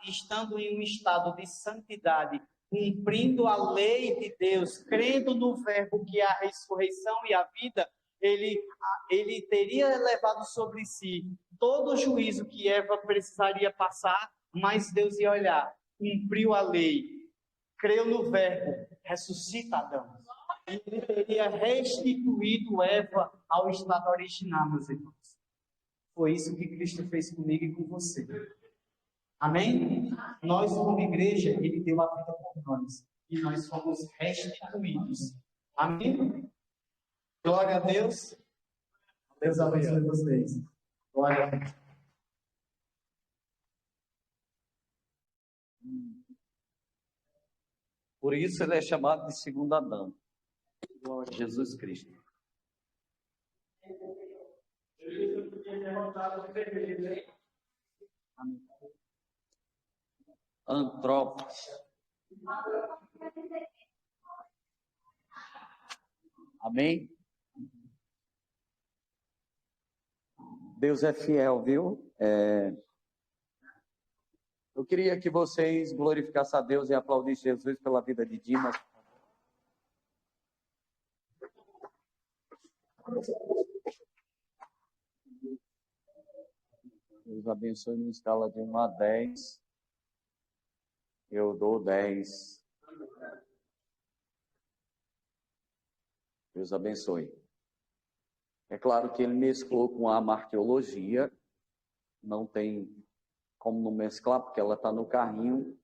S2: estando em um estado de santidade, cumprindo a lei de Deus, crendo no verbo que é a ressurreição e a vida, ele teria levado sobre si todo o juízo que Eva precisaria passar, mas Deus ia olhar, cumpriu a lei, creu no verbo, ressuscita Adão. Ele teria restituído Eva ao estado original, meus irmãos. Foi isso que Cristo fez comigo e com você. Amém? Nós, como igreja, Ele deu a vida por nós. E nós fomos restituídos. Amém? Glória a Deus. Deus abençoe vocês. Glória a Deus.
S1: Por isso ele é chamado de segundo Adão. Jesus Cristo. Antrópos. Amém? Deus é fiel, viu? Eu queria que vocês glorificassem a Deus e aplaudissem Jesus pela vida de Dimas. Deus abençoe na escala de 1 a 10. Eu dou 10. Deus abençoe. É claro que ele mesclou com a marteologia. Não tem como não mesclar, porque ela está no carrinho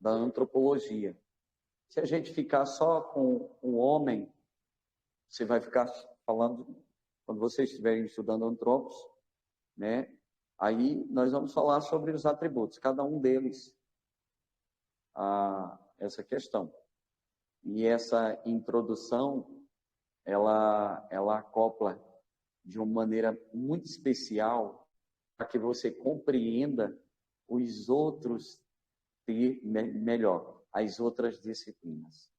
S1: da antropologia. Se a gente ficar só com o homem, você vai ficar falando, quando vocês estiverem estudando antropos, né? Aí nós vamos falar sobre os atributos, cada um deles, essa questão. E essa introdução, ela acopla de uma maneira muito especial para que você compreenda os outros ter melhor, as outras disciplinas.